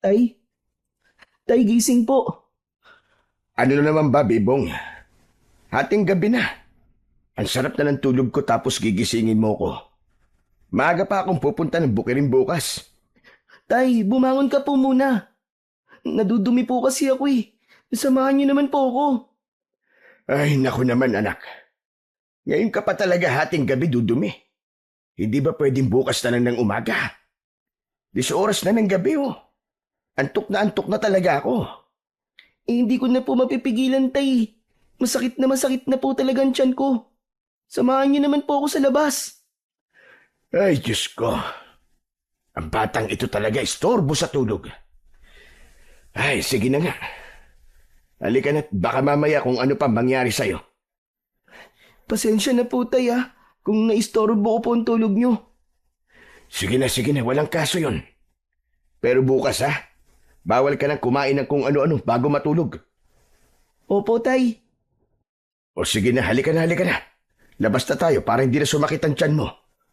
Tay, tay gising po. Ano na naman ba, Bibong? Hating gabi na. Ang sarap na ng tulog ko tapos gigisingin mo ko. Maaga pa akong pupunta ng bukirin bukas. Tay, bumangon ka po muna. Nadudumi po kasi ako eh. Samahan niyo naman po ako. Ay, naku naman anak. Ngayon ka pa talaga hating gabi dudumi. Hindi ba pwedeng bukas na lang ng umaga? 10 oras na ng gabi oh. Antok na talaga ako. Hindi ko na po mapipigilan, tay. Masakit na po talaga ang tiyan ko. Samahan niyo naman po ako sa labas. Ay, Diyos ko. Ang batang ito talaga istorbo sa tulog. Ay, sige na nga. Halika na't baka mamaya kung ano pa mangyari sa'yo. Pasensya na po, tay kung naistorbo ko po ang tulog niyo. Sige na, walang kaso yon. Pero bukas bawal ka nang kumain ng kung ano-ano bago matulog. Opo, tay. O sige na, halika na. Labas na tayo para hindi na sumakit ang tiyan mo.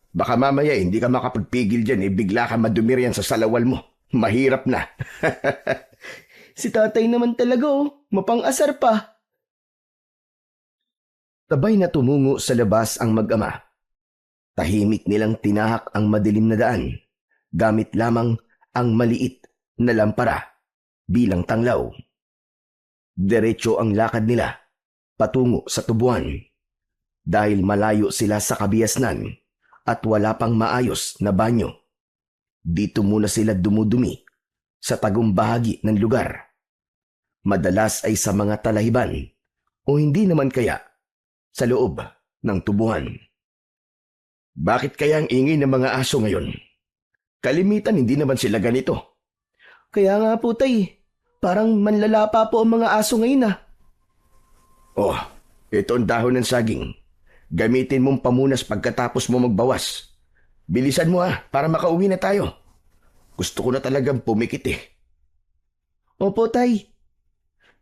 Baka mamaya hindi ka makapagpigil dyan bigla ka madumirian sa salawal mo. Mahirap na. Si tatay naman talaga mapang-asar pa. Sabay na tumungo sa labas ang mag-ama. Tahimik nilang tinahak ang madilim na daan, gamit lamang ang maliit na lampara bilang tanglaw. Diretso ang lakad nila patungo sa tubuan dahil malayo sila sa kabiasnan at wala pang maayos na banyo. Dito muna sila dumudumi sa tagong bahagi ng lugar. Madalas ay sa mga talahiban o hindi naman kaya sa loob ng tubuhan. Bakit kaya ang ingay ng mga aso ngayon? Kalimitan hindi naman sila ganito. Kaya nga po, tay. Parang manlalapa po ang mga aso ngayon Oh, ito ang dahon ng saging. Gamitin mong pamunas pagkatapos mo magbawas. Bilisan mo para makauwi na tayo. Gusto ko na talagang pumikit Opo, tay.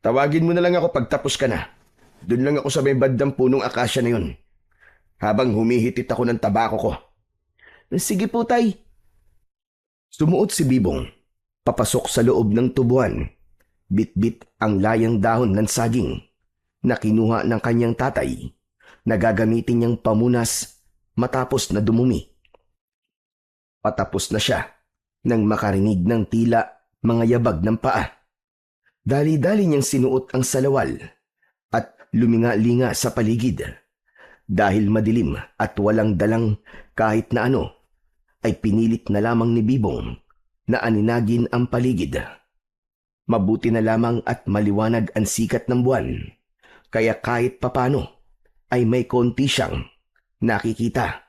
Tawagin mo na lang ako pagtapos ka na. Doon lang ako sa may bandang punong akasya na yun. Habang humihitit ako ng tabako ko. Sige po, tay. Sumuot si Bibong, papasok sa loob ng tubuan. Bit-bit ang layang dahon ng saging na kinuha ng kanyang tatay na gagamitin niyang pamunas matapos na dumumi. Patapos na siya nang makarinig ng tila mga yabag ng paa. Dali-dali niyang sinuot ang salawal at luminga-linga sa paligid. Dahil madilim at walang dalang kahit na ano, ay pinilit na lamang ni Bibong na aninagin ang paligid. Mabuti na lamang at maliwanag ang sikat ng buwan, kaya kahit papano ay may konti siyang nakikita.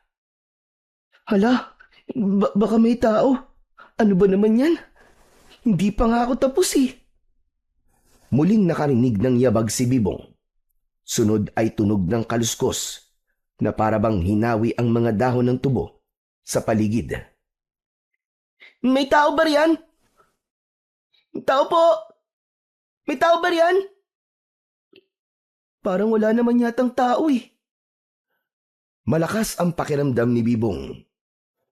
Hala, baka may tao. Ano ba naman yan? Hindi pa nga ako tapos Muling nakarinig ng yabag si Bibong. Sunod ay tunog ng kaluskos na parabang hinawi ang mga dahon ng tubo sa paligid. May tao ba riyan? Tao po! May tao ba riyan? Parang wala naman yatang tao Malakas ang pakiramdam ni Bibong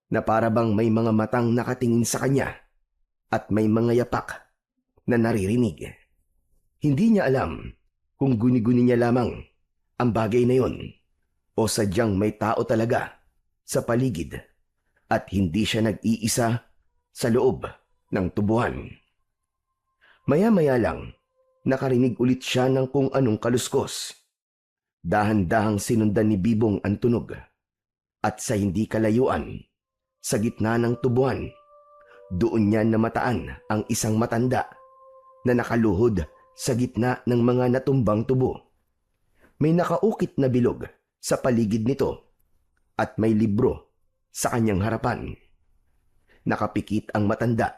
na parabang may mga matang nakatingin sa kanya at may mga yapak na naririnig. Hindi niya alam kung guni-guni niya lamang ang bagay na yon o sadyang may tao talaga sa paligid at hindi siya nag-iisa sa loob ng tubuhan. Maya-maya lang, nakarinig ulit siya ng kung anong kaluskos. Dahan-dahang sinundan ni Bibong ang tunog at sa hindi kalayuan, sa gitna ng tubuhan, doon niya namataan ang isang matanda na nakaluhod sa gitna ng mga natumbang tubo. May nakaukit na bilog sa paligid nito at may libro sa kanyang harapan. Nakapikit ang matanda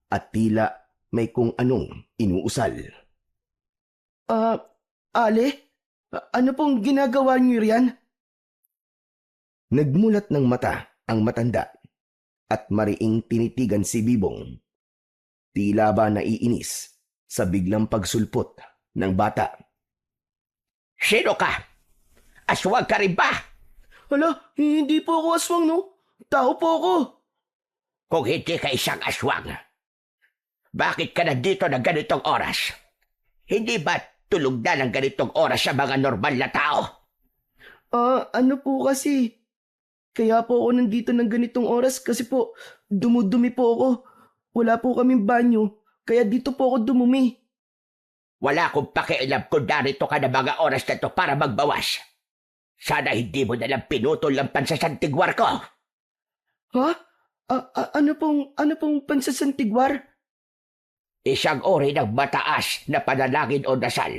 at tila may kung anong inuusal. Ale? Ano pong ginagawa niyo riyan? Nagmulat ng mata ang matanda at mariing tinitigan si Bibong. Tila ba naiinis sa biglang pagsulpot ng bata. Sino ka? Aswang ka rin ba? Hala, hindi po ako aswang, no? Tao po ako. Kung hindi ka isang aswang, Bakit ka nandito ng ganitong oras? Hindi ba tulog na ng ganitong oras sa mga normal na tao? Ano po kasi? Kaya po ako nandito ng ganitong oras kasi po dumudumi po ako. Wala po kaming banyo, kaya dito po ako dumumi. Wala akong pakialam kung narito ka na mga oras na to para magbawas. Sana hindi mo nalang pinutol ang pansasantigwar ko. Ha? Ano pong pansasantigwar? Isang uri ng mataas na panalangin o dasal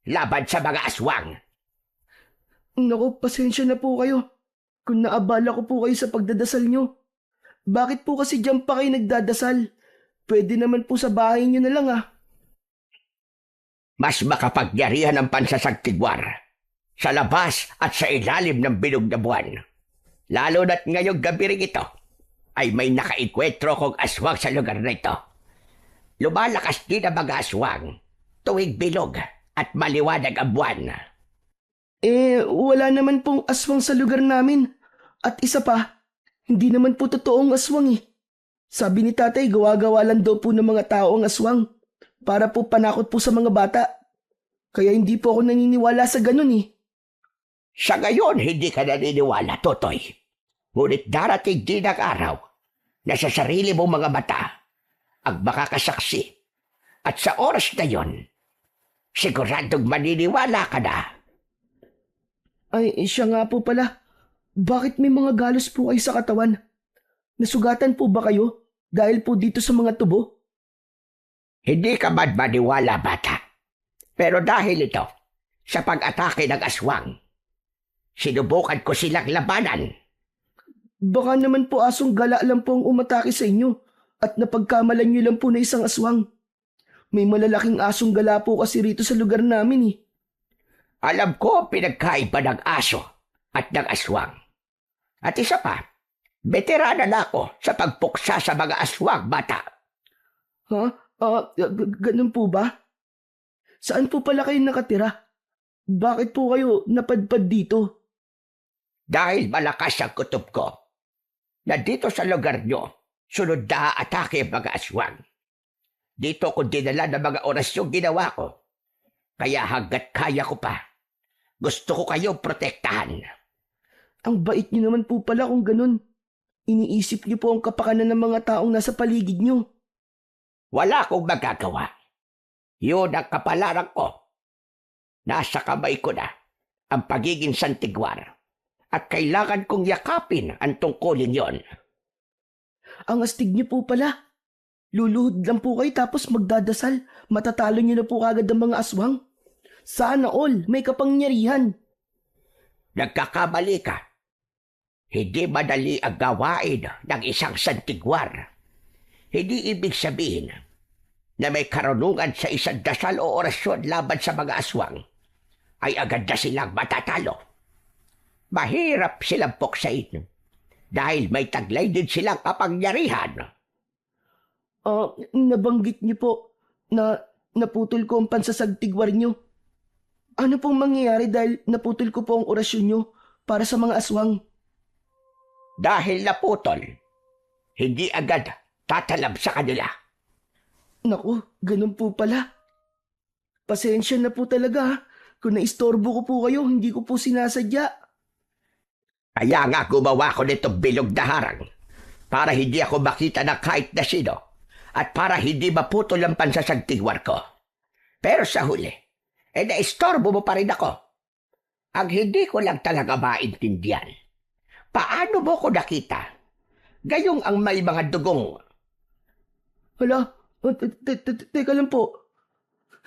laban sa mga aswang. Naku, pasensya na po kayo. Kung naabala ko po kayo sa pagdadasal nyo. Bakit po kasi diyan pa kayo nagdadasal? Pwede naman po sa bahay nyo na lang Mas makapagyarihan ang pansasantigwar sa labas at sa ilalim ng bilog na buwan. Lalo na't ngayong gabi rin ito ay may nakaikwentro kong aswang sa lugar na ito. Lumalakas din ang mga aswang tuwing bilog at maliwanag ang buwan. Wala naman pong aswang sa lugar namin. At isa pa, hindi naman po totoong aswang Sabi ni tatay, gawa-gawa lang daw po ng mga tao ang aswang para po panakot po sa mga bata. Kaya hindi po ako naniniwala sa ganun Sa ngayon, hindi ka naniniwala, Totoy. Ngunit darating din ang araw na sa sarili mong mga mata ang makakasaksi. At sa oras na yon, siguradong maniniwala ka na. Ay, siya nga po pala. Bakit may mga galos po kayo sa katawan? Nasugatan po ba kayo dahil po dito sa mga tubo? Hindi ka man maniwala, bata. Pero dahil ito, sa pag-atake ng aswang, sinubukan ko silang labanan. Baka naman po asong gala lang po ang umatake sa inyo at napagkamalan nyo lang po na isang aswang. May malalaking asong gala po kasi rito sa lugar namin Alam ko ang pinagkaiba ng aso at ng aswang. At isa pa, veterana na ako sa pagpuksa sa mga aswang, bata. Ha? Ganun po ba? Saan po pala kayo nakatira? Bakit po kayo napadpad dito? Dahil malakas ang kutob ko, na dito sa lugar nyo, sunod na atake ang mga aswang. Dito ko dinala ng mga orasyong ginawa ko. Kaya hanggat kaya ko pa, gusto ko kayong protektahan. Ang bait niyo naman po pala kung ganun. Iniisip niyo po ang kapakanan ng mga taong nasa paligid niyo. Wala akong magagawa. Yun ang kapalaran ko. Nasa kamay ko na ang pagiging santigwar at kailangan kong yakapin ang tungkulin yon. Ang astig niyo po pala. Luluhod lang po kayo tapos magdadasal. Matatalo niyo na po kagad ang mga aswang. Sana all may kapangyarihan. Nagkakamali ka. Hindi madali ang gawain ng isang santigwar. Hindi ibig sabihin na may karunungan sa isang dasal o orasyon laban sa mga aswang ay agad na silang matatalo. Mahirap silang puksain dahil may taglay din silang kapangyarihan. Nabanggit niyo po na naputol ko ang pansasagtigwar niyo. Ano pong mangyayari dahil naputol ko po ang orasyon niyo para sa mga aswang? Dahil naputol, hindi agad tatalab sa kanila. Naku, ganun po pala. Pasensya na po talaga. Kung naistorbo ko po kayo, hindi ko po sinasadya. Kaya nga gumawa ko nitong bilog na harang para hindi ako makita na kahit na sino at para hindi maputol ang pansasagtigwar ko. Pero sa huli, naistorbo mo pa rin ako. Ang hindi ko lang talaga maintindihan, paano mo ko nakita? Gayong ang may mga dugong. Hala, teka lang po.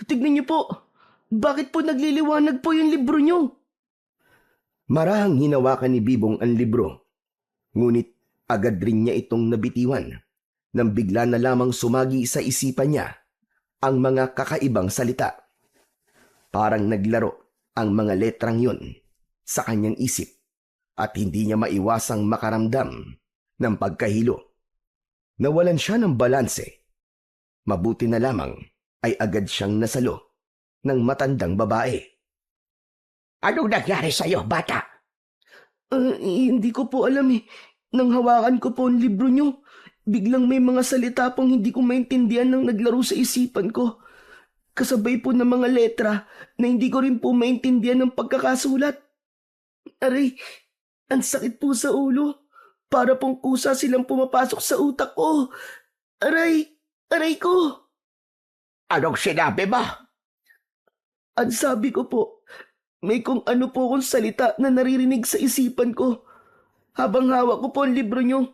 Tignan niyo po. Bakit po nagliliwanag po yung libro niyo? Marahang hinawakan ni Bibong ang libro. Ngunit agad rin niya itong nabitiwan nang bigla na lamang sumagi sa isipan niya ang mga kakaibang salita. Parang naglaro ang mga letrang yun sa kanyang isip at hindi niya maiwasang makaramdam ng pagkahilo. Nawalan siya ng balanse. Mabuti na lamang ay agad siyang nasalo ng matandang babae. Anong nangyari sa'yo, bata? Hindi ko po alam Nang hawakan ko po ang libro niyo, biglang may mga salita pong hindi ko maintindihan nang naglaro sa isipan ko. Kasabay po ng mga letra na hindi ko rin po maintindihan ng pagkakasulat. Aray, ang sakit po sa ulo. Para pong kusa silang pumapasok sa utak ko. Aray, aray ko. Anong sinabi mo? Ang sabi ko po, may kung ano po kong salita na naririnig sa isipan ko. Habang hawak ko po ang libro nyo.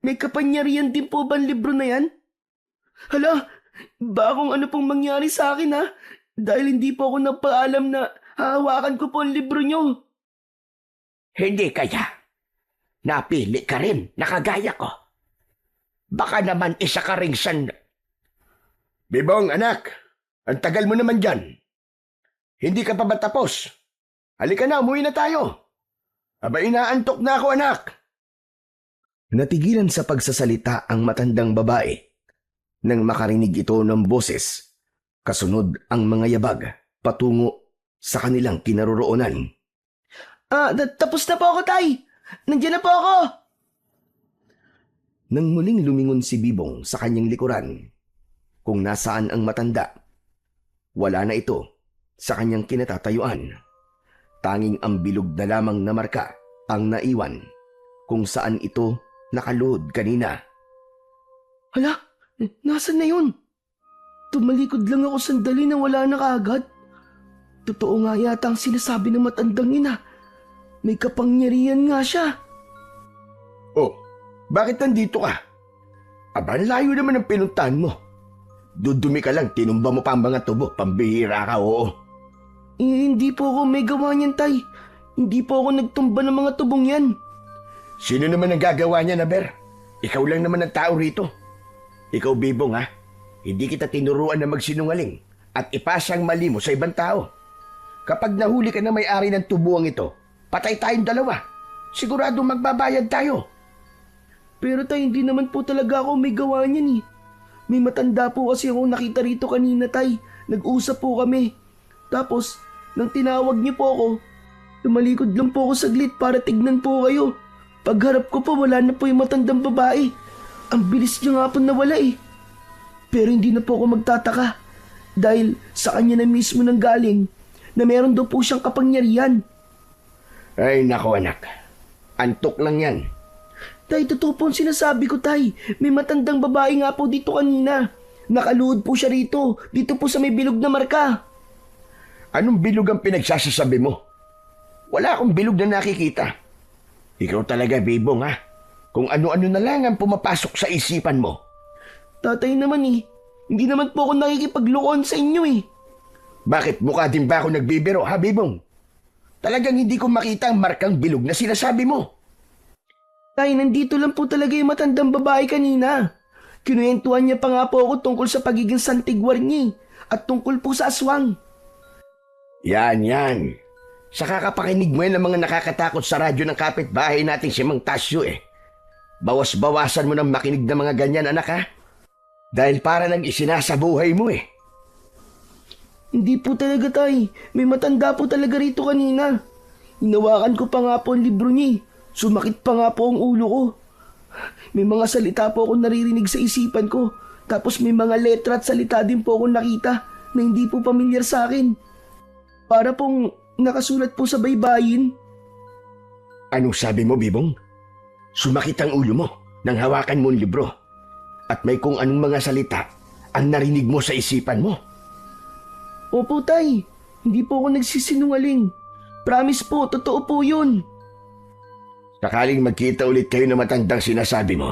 May kapangyarihan din po ba ang libro na yan? Hala, ba kung ano pong mangyari sa akin ha? Dahil hindi po ako nagpaalam na hahawakan ko po ang libro nyo. Hindi kaya. Napili ka rin, nakagaya ko. Baka naman isa ka ring Bibong, anak, ang tagal mo naman dyan. Hindi ka pa ba tapos? Halika na, umuwi na tayo. Aba, inaantok na ako, anak. Natigilan sa pagsasalita ang matandang babae nang makarinig ito ng boses. Kasunod ang mga yabag patungo sa kanilang kinaroroonan. Tapos na po ako, Tay. Nandiyan na po ako. Nang muling lumingon si Bibong sa kanyang likuran, kung nasaan ang matanda, wala na ito sa kanyang kinatatayuan. Tanging ang bilog na lamang na marka ang naiwan kung saan ito nakaluhod kanina. Hala, nasan na yun? Tumalikod lang ako sandali na wala na kaagad. Totoo nga yata ang sinasabi ng matandang ina. May kapangyarihan nga siya. Oh, bakit nandito ka? Aba, layo naman ang pinuntahan mo. Dudumi ka lang, tinumba mo pa ang mga tubo. Pambihira ka, oo. Hindi po ako may gawa niyan, Tay. Hindi po ako nagtumba ng mga tubong yan. Sino naman ang gagawa niya, Naber? Ikaw lang naman ang tao rito. Ikaw, Bibong, ha? Hindi kita tinuruan na magsinungaling at ipasang mali mo sa ibang tao. Kapag nahuli ka na may-ari ng tubuang ito, patay tayong dalawa. Sigurado magbabayad tayo. Pero Tay, hindi naman po talaga ako may gawa niyan eh. May matanda po kasi ako nakita rito kanina, Tay. Nag-usap po kami. Tapos, nang tinawag niyo po ako, tumalikod lang po ako saglit para tignan po kayo. Pagharap ko po, wala na po yung matandang babae. Ang bilis niya nga po nawala eh. Pero hindi na po ako magtataka. Dahil sa kanya na mismo nang galing na meron daw po siyang kapangyarihan. Ay, nako anak. Antok lang yan. Tay, totoo po ang sinasabi ko, Tay. May matandang babae nga po dito kanina. Nakaluhod po siya rito. Dito po sa may bilog na marka. Anong bilog ang pinagsasasabi mo? Wala akong bilog na nakikita. Ikaw talaga, Bibong, ha? Kung ano-ano na lang ang pumapasok sa isipan mo. Tatay naman eh. Hindi naman po ako nakikipaglokohan sa inyo eh. Bakit mukha din ba ako nagbibiro, ha, Bibong? Talagang hindi ko makita ang markang bilog na sinasabi mo. Tay, nandito lang po talaga yung matandang babae kanina. Kinuwentuhan niya pa nga po ako tungkol sa pagiging santigwar niya at tungkol po sa aswang. Yan. Sa kakapakinig mo yan ng mga nakakatakot sa radyo ng kapitbahay natin si Mang Tasyo eh. Bawas-bawasan mo ng makinig ng mga ganyan, anak, ha? Dahil para nang isinasabuhay mo eh. Hindi po talaga, Tay. May matanda po talaga rito kanina. Hinawakan ko pa nga po ang libro niya. Sumakit pa nga po ang ulo ko. May mga salita po akong naririnig sa isipan ko. Tapos may mga letra at salita din po akong nakita na hindi po pamilyar sa akin. Para pong nakasulat po sa baybayin. Anong sabi mo, Bibong? Sumakit ang ulo mo nang hawakan mo ang libro. At may kung anong mga salita ang narinig mo sa isipan mo. Opo, Tay. Hindi po ako nagsisinungaling. Promise po, totoo po yun. Sakaling magkita ulit kayo ng matandang sinasabi mo,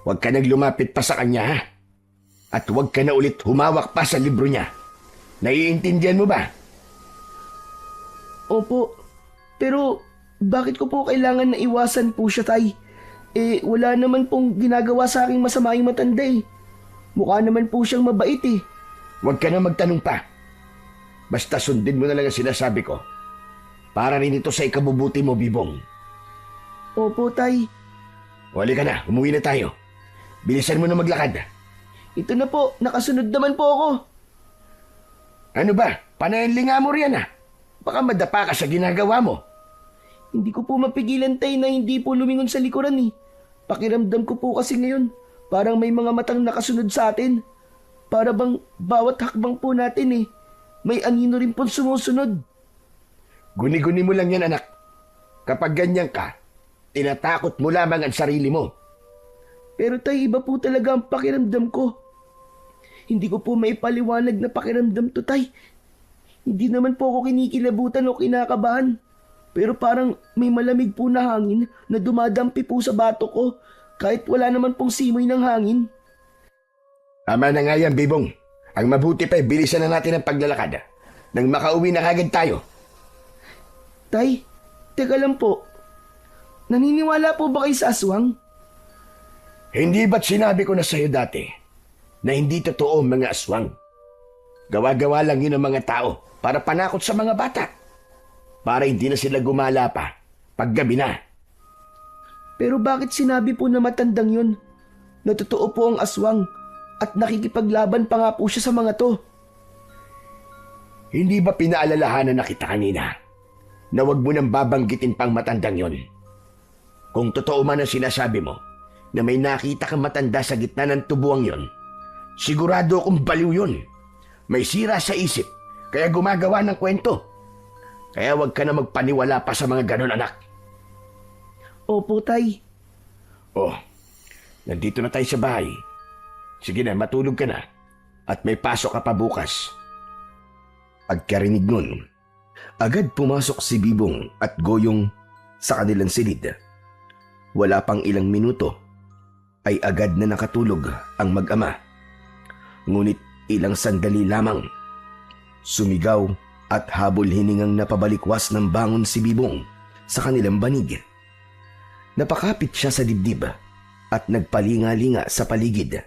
huwag ka nang lumapit pa sa kanya, ha? At huwag ka na ulit humawak pa sa libro niya. Naiintindihan mo ba? Opo. Pero bakit ko po kailangan na iwasan po siya, Tay? Wala naman pong ginagawa sa aking masama yung matanda eh. Mukha naman po siyang mabait eh. Huwag ka na magtanong pa. Basta sundin mo na lang ang sinasabi ko. Para rin ito sa ikabubuti mo, Bibong. Opo, Tay. Wali ka na, umuwi na tayo. Bilisan mo na maglakad. Ito na po, nakasunod naman po ako. Ano ba? Panahinlinga mo riyan, ha? Baka madapa ka sa ginagawa mo. Hindi ko po mapigilan, Tay, na hindi po lumingon sa likuran eh. Pakiramdam ko po kasi ngayon, parang may mga matang nakasunod sa atin. Para bang bawat hakbang po natin may anino rin pong sumusunod. Guni-guni mo lang yan, anak. Kapag ganyan ka, tinatakot mo lamang ang sarili mo. Pero tay, iba po talaga ang pakiramdam ko. Hindi ko po maipaliwanag na pakiramdam to, tay. Hindi naman po ako kinikilabutan o kinakabahan. Pero parang may malamig po na hangin na dumadampi po sa bato ko kahit wala naman pong simoy ng hangin. Ama na nga yan, Bibong. Ang mabuti pa, bilisan na natin ang paglalakad. Nang makauwi na kagad tayo. Tay, teka lang po. Naniniwala po ba kayo sa aswang? Hindi ba't sinabi ko na sa'yo dati na hindi totoo ang mga aswang? Gawa-gawa lang yun ang mga tao para panakot sa mga bata. Para hindi na sila gumala pa paggabi na. Pero bakit sinabi po na matandang yun? Na totoo po ang aswang at nakikipaglaban pa nga po siya sa mga to. Hindi ba pinaalalahanan na kita kanina na wag mo nang babanggitin pang matandang yon? Kung totoo man ang sinasabi mo na may nakita kang matanda sa gitna ng tubuang yon, sigurado akong baliw yon. May sira sa isip kaya gumagawa ng kwento. Kaya wag ka na magpaniwala pa sa mga ganon, anak. Opo, tay. Oh, nandito na tayo sa bahay. Sige na, matulog ka na. At may pasok ka pa bukas. Pagkarinig nun, agad pumasok si Bibong at Goyong sa kanilang silid. Wala pang ilang minuto ay agad na nakatulog ang mag-ama. Ngunit ilang sandali lamang, sumigaw at habol hiningang napabalikwas ng bangon si Bibong sa kanilang banig. Napakapit siya sa dibdib at nagpalinga-linga sa paligid.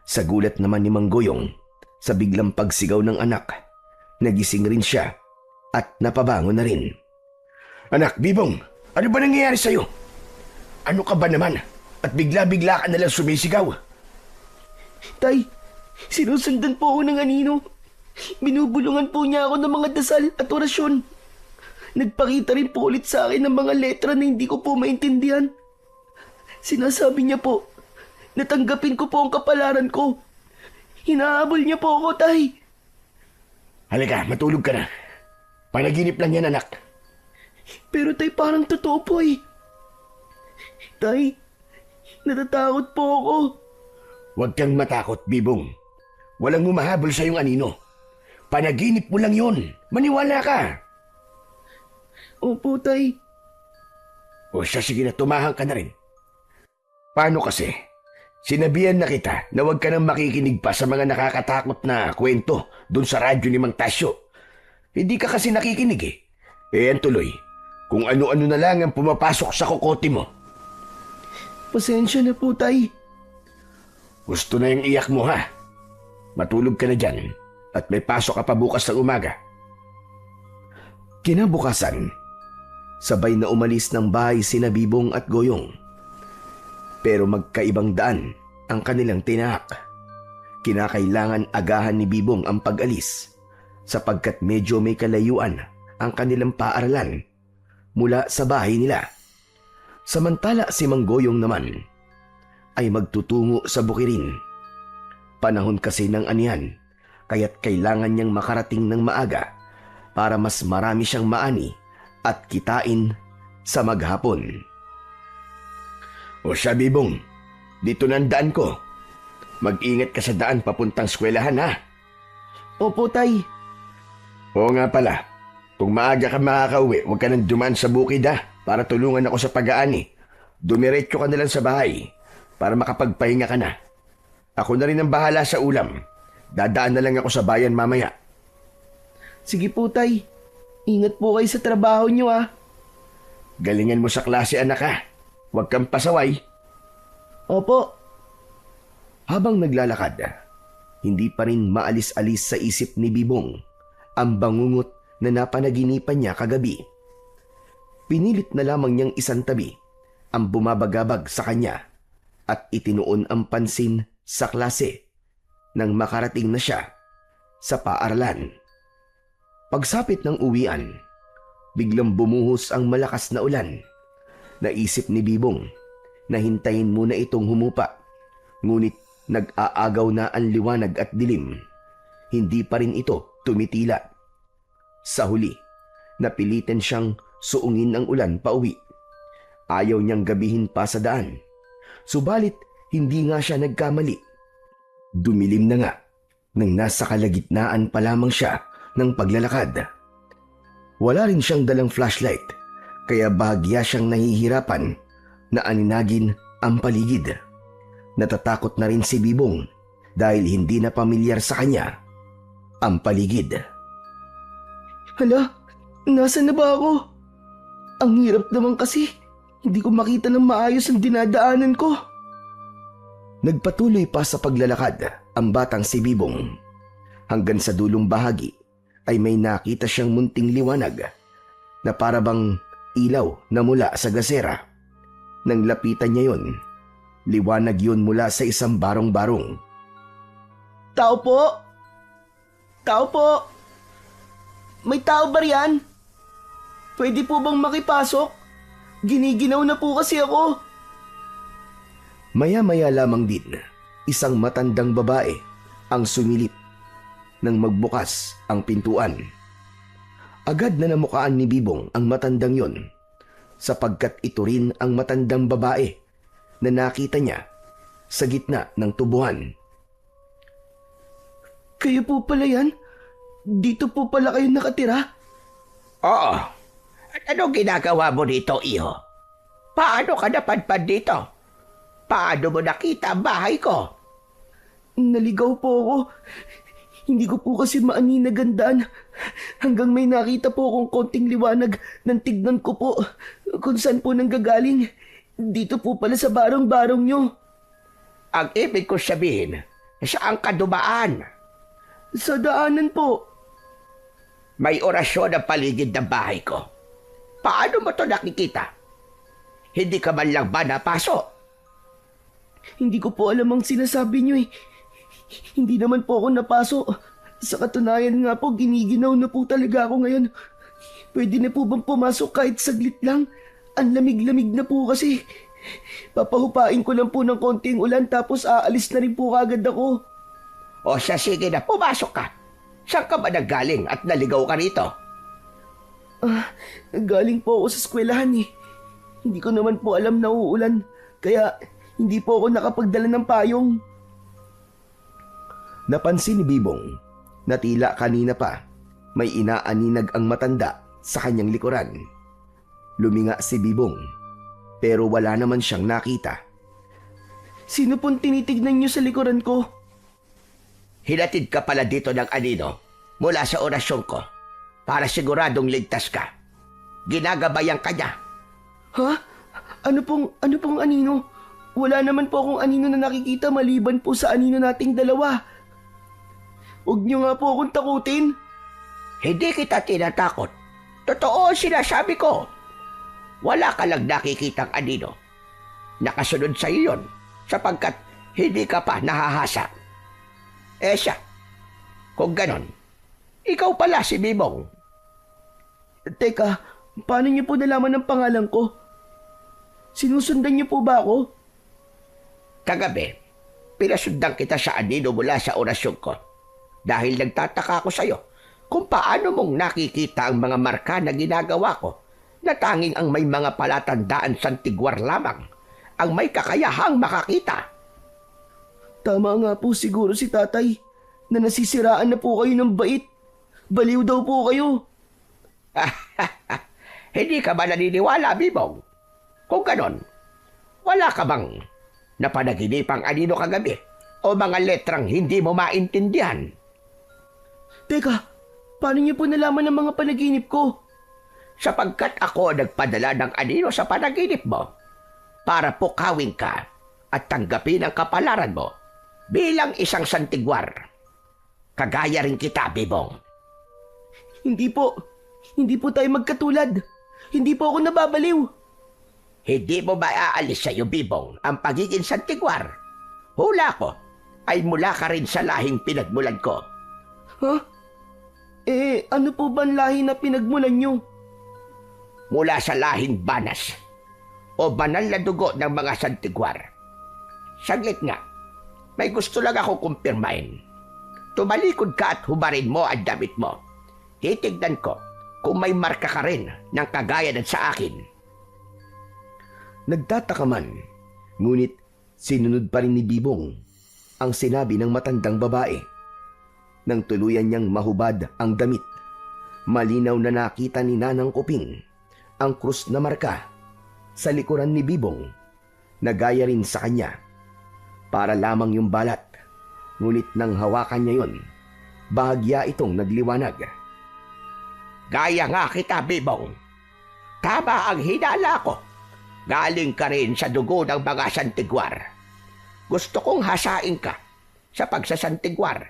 Sa gulat naman ni Mang Goyong sa biglang pagsigaw ng anak, nagising rin siya at napabangon na rin. Anak, Bibong, ano ba nangyayari sa'yo? Ano ka ba naman? At bigla-bigla ka nalang sumisigaw. Tay, sinusundan po ako ng anino. Binubulungan po niya ako ng mga dasal at orasyon. Nagpakita rin po ulit sa akin ng mga letra na hindi ko po maintindihan. Sinasabi niya po, natanggapin ko po ang kapalaran ko. Hinahabol niya po ako, tay. Halika, matulog ka na. Panaginip lang yan, anak. Pero tay, parang totoo po eh. Tay, natatakot po ako. Huwag kang matakot, Bibong. Walang humahabol sa iyong anino. Panaginip mo lang yun. Maniwala ka. Opo, tay. O siya, sige na, tumahang ka na rin. Paano kasi? Sinabihan na kita na huwag ka nang makikinig pa sa mga nakakatakot na kwento doon sa radyo ni Mang Tasyo. Hindi ka kasi nakikinig eh. Yan tuloy, kung ano-ano na lang ang pumapasok sa kokote mo. Pasensya na po, tay. Gusto na yung iyak mo, ha? Matulog ka na dyan at may pasok ka pa bukas ng umaga. Kinabukasan, sabay na umalis ng bahay sina Bibong at Goyong. Pero magkaibang daan ang kanilang tinahak. Kinakailangan agahan ni Bibong ang pag-alis sapagkat medyo may kalayuan ang kanilang paaralan mula sa bahay nila. Samantala si Mang Goyong naman ay magtutungo sa bukirin. Panahon kasi ng anihan, kaya't kailangan niyang makarating ng maaga para mas marami siyang maani at kitain sa maghapon. O siya, Bibong, dito na ang daan ko. Mag-ingat ka sa daan papuntang eskwelahan, ha? Opo, tay. Oo nga pala, kung maaga ka makakauwi, huwag ka nang dumaan sa bukid, ha? Para tulungan ako sa pag-aani. Dumiretso ka na lang sa bahay para makapagpahinga ka na. Ako na rin ang bahala sa ulam. Dadaan na lang ako sa bayan mamaya. Sige po, tay. Ingat po kayo sa trabaho niyo, ah. Galingan mo sa klase, anak, ha? Huwag kang pasaway. Opo. Habang naglalakad, hindi pa rin maalis-alis sa isip ni Bibong ang bangungot na napanaginipan niya kagabi. Pinilit na lamang niyang isantabi ang bumabagabag sa kanya at itinuon ang pansin sa klase nang makarating na siya sa paaralan. Pagsapit ng uwian, biglang bumuhos ang malakas na ulan. Naisip ni Bibong, na hintayin muna itong humupa. Ngunit nag-aagaw na ang liwanag at dilim. Hindi pa rin ito tumitila. Sa huli, napilitan siyang suungin ang ulan pauwi. Ayaw niyang gabihin pa sa daan. Subalit, hindi nga siya nagkamali. Dumilim na nga nang nasa kalagitnaan pa lamang siya ng paglalakad. Wala rin siyang dalang flashlight, kaya bahagya siyang nahihirapan na aninagin ang paligid. Natatakot na rin si Bibong dahil hindi na pamilyar sa kanya ang paligid. Hala, nasaan na ba ako? Ang hirap naman kasi. Hindi ko makita ng maayos ang dinadaanan ko. Nagpatuloy pa sa paglalakad ang batang si Bibong. Hanggang sa dulong bahagi ay may nakita siyang munting liwanag na parabang ilaw na mula sa gasera. Nang lapitan niya yon, liwanag yun mula sa isang barong-barong. Tao po? Tao po? May tao ba riyan? Pwede po bang makipasok? Giniginaw na po kasi ako. Maya-maya lamang din, isang matandang babae ang sumilip nang magbukas ang pintuan. Agad na namukaan ni Bibong ang matandang yon, sapagkat ito rin ang matandang babae na nakita niya sa gitna ng tubuhan. Kayo po pala yan? Dito po pala kayo nakatira? Oo. At anong ginagawa mo dito, iho? Paano ka napadpad dito? Paano mo nakita ang bahay ko? Naligaw po ako. Hindi ko po kasi maaninagandaan. Hanggang may nakita po akong konting liwanag nang tignan ko po kung saan po nanggagaling. Dito po pala sa barong-barong nyo. Ang ibig ko sabihin, saan ka dumaan? Sa daanan po. May orasyon ang paligid ng bahay ko. Paano mo to nakikita? Hindi ka man lang ba napasok? Hindi ko po alam ang sinasabi nyo eh. Hindi naman po ako napasok. Sa katunayan nga po, giniginaw na po talaga ako ngayon. Pwede na po bang pumasok kahit saglit lang? Ang lamig-lamig na po kasi. Papahupain ko lang po ng konting ulan tapos aalis na rin po kagad ako. O siya, sige na, pumasok ka. Saan ka ba naggaling at naligaw ka rito? Galing po ako sa eskwelahan eh. Hindi ko naman po alam na uulan. Kaya hindi po ako nakapagdala ng payong. Napansin ni Bibong na tila kanina pa may inaaninag ang matanda sa kanyang likuran. Luminga si Bibong pero wala naman siyang nakita. Sino pong tinitignan niyo sa likuran ko? Hinatid ka pala dito ng anino mula sa orasyon ko para siguradong ligtas ka. Ginagabayan ka niya. Ha? Ano pong anino? Wala naman po akong anino na nakikita maliban po sa anino nating dalawa. Huwag niyo nga po akong takutin. Hindi kita tinatakot. Totoo ang sinasabi ko. Wala ka lang nakikitang anino. Nakasunod sa iyo yun sapagkat hindi ka pa nahahasa. Eh siya, kung ganon, ikaw pala si Bibong. Teka, paano niyo po nalaman ang pangalan ko? Sinusundan niyo po ba ako? Kagabi, pinasundan kita sa anino mula sa orasyon ko dahil nagtataka ako sa iyo kung paano mong nakikita ang mga marka na ginagawa ko na tanging ang may mga palatandaan sa tigwar lamang ang may kakayahang makakita. Tama nga po siguro si tatay na nasisiraan na po kayo ng bait. Baliw daw po kayo. Hindi ka ba naniniwala, Bibong? Kung ganon, wala ka bang napanaginipang anino kagabi o mga letrang hindi mo maintindihan? Teka, paano niyo po nalaman ang mga panaginip ko? Sapagkat ako nagpadala ng anino sa panaginip mo para pukawin ka at tanggapin ang kapalaran mo bilang isang santigwar. Kagaya rin kita, Bibong. Hindi po tayo magkatulad. Hindi po ako nababaliw. Hindi mo maaalis sa iyo, Bibong, ang pagiging santigwar. Hula ko ay mula ka rin sa lahing pinagmulan ko. Ha? Ano po ba ang lahi na pinagmulan nyo? Mula sa lahing Banas. o banal na dugo ng mga santigwar? Saglit nga, may gusto lang ako kumpirmahin. Tumalikod ka at hubarin mo ang damit mo. Titignan ko kung may marka ka rin ng kagaya ng sa akin. Nagtataka man, ngunit sinunod pa rin ni Bibong ang sinabi ng matandang babae. Nang tuluyan niyang mahubad ang damit, malinaw na nakita ni Nanang Kuping ang krus na marka sa likuran ni Bibong na gaya rin sa kanya. Para lamang yung balat, ngunit nang hawakan niya yon, bahagya itong nagliwanag. Gaya nga kita, Bibong. Tama ang hinala ko. Galing ka rin sa dugo ng mga santigwar. Gusto kong hasain ka sa pagsasantigwar.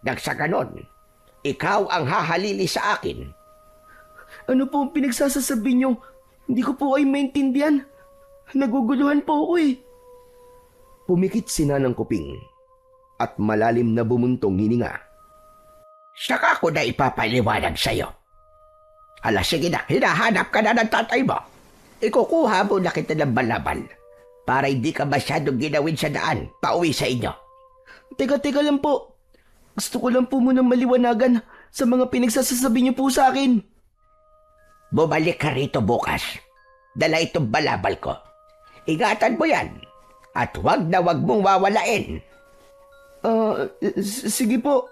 Nang sa ganon, ikaw ang hahalili sa akin. Ano po ang pinagsasasabi niyo? Hindi ko po ay maintindihan. Naguguluhan po ako eh. Pumikit si Nanang Kuping at malalim na bumuntong hininga. Saka ko na ipapaliwanag sa'yo. Hala, sige na, hinahanap ka na ng tatay mo. Ikukuha mo na kita ng balabal para hindi ka masyadong ginawin sa daan pauwi sa inyo. Teka lang po. Gusto ko lang po munang maliwanagan sa mga pinagsasasabi niyo po sa akin. Bumalik ka rito bukas. Dala itong balabal ko. Ingatan mo yan at wag na wag mong wawalain. Sige po.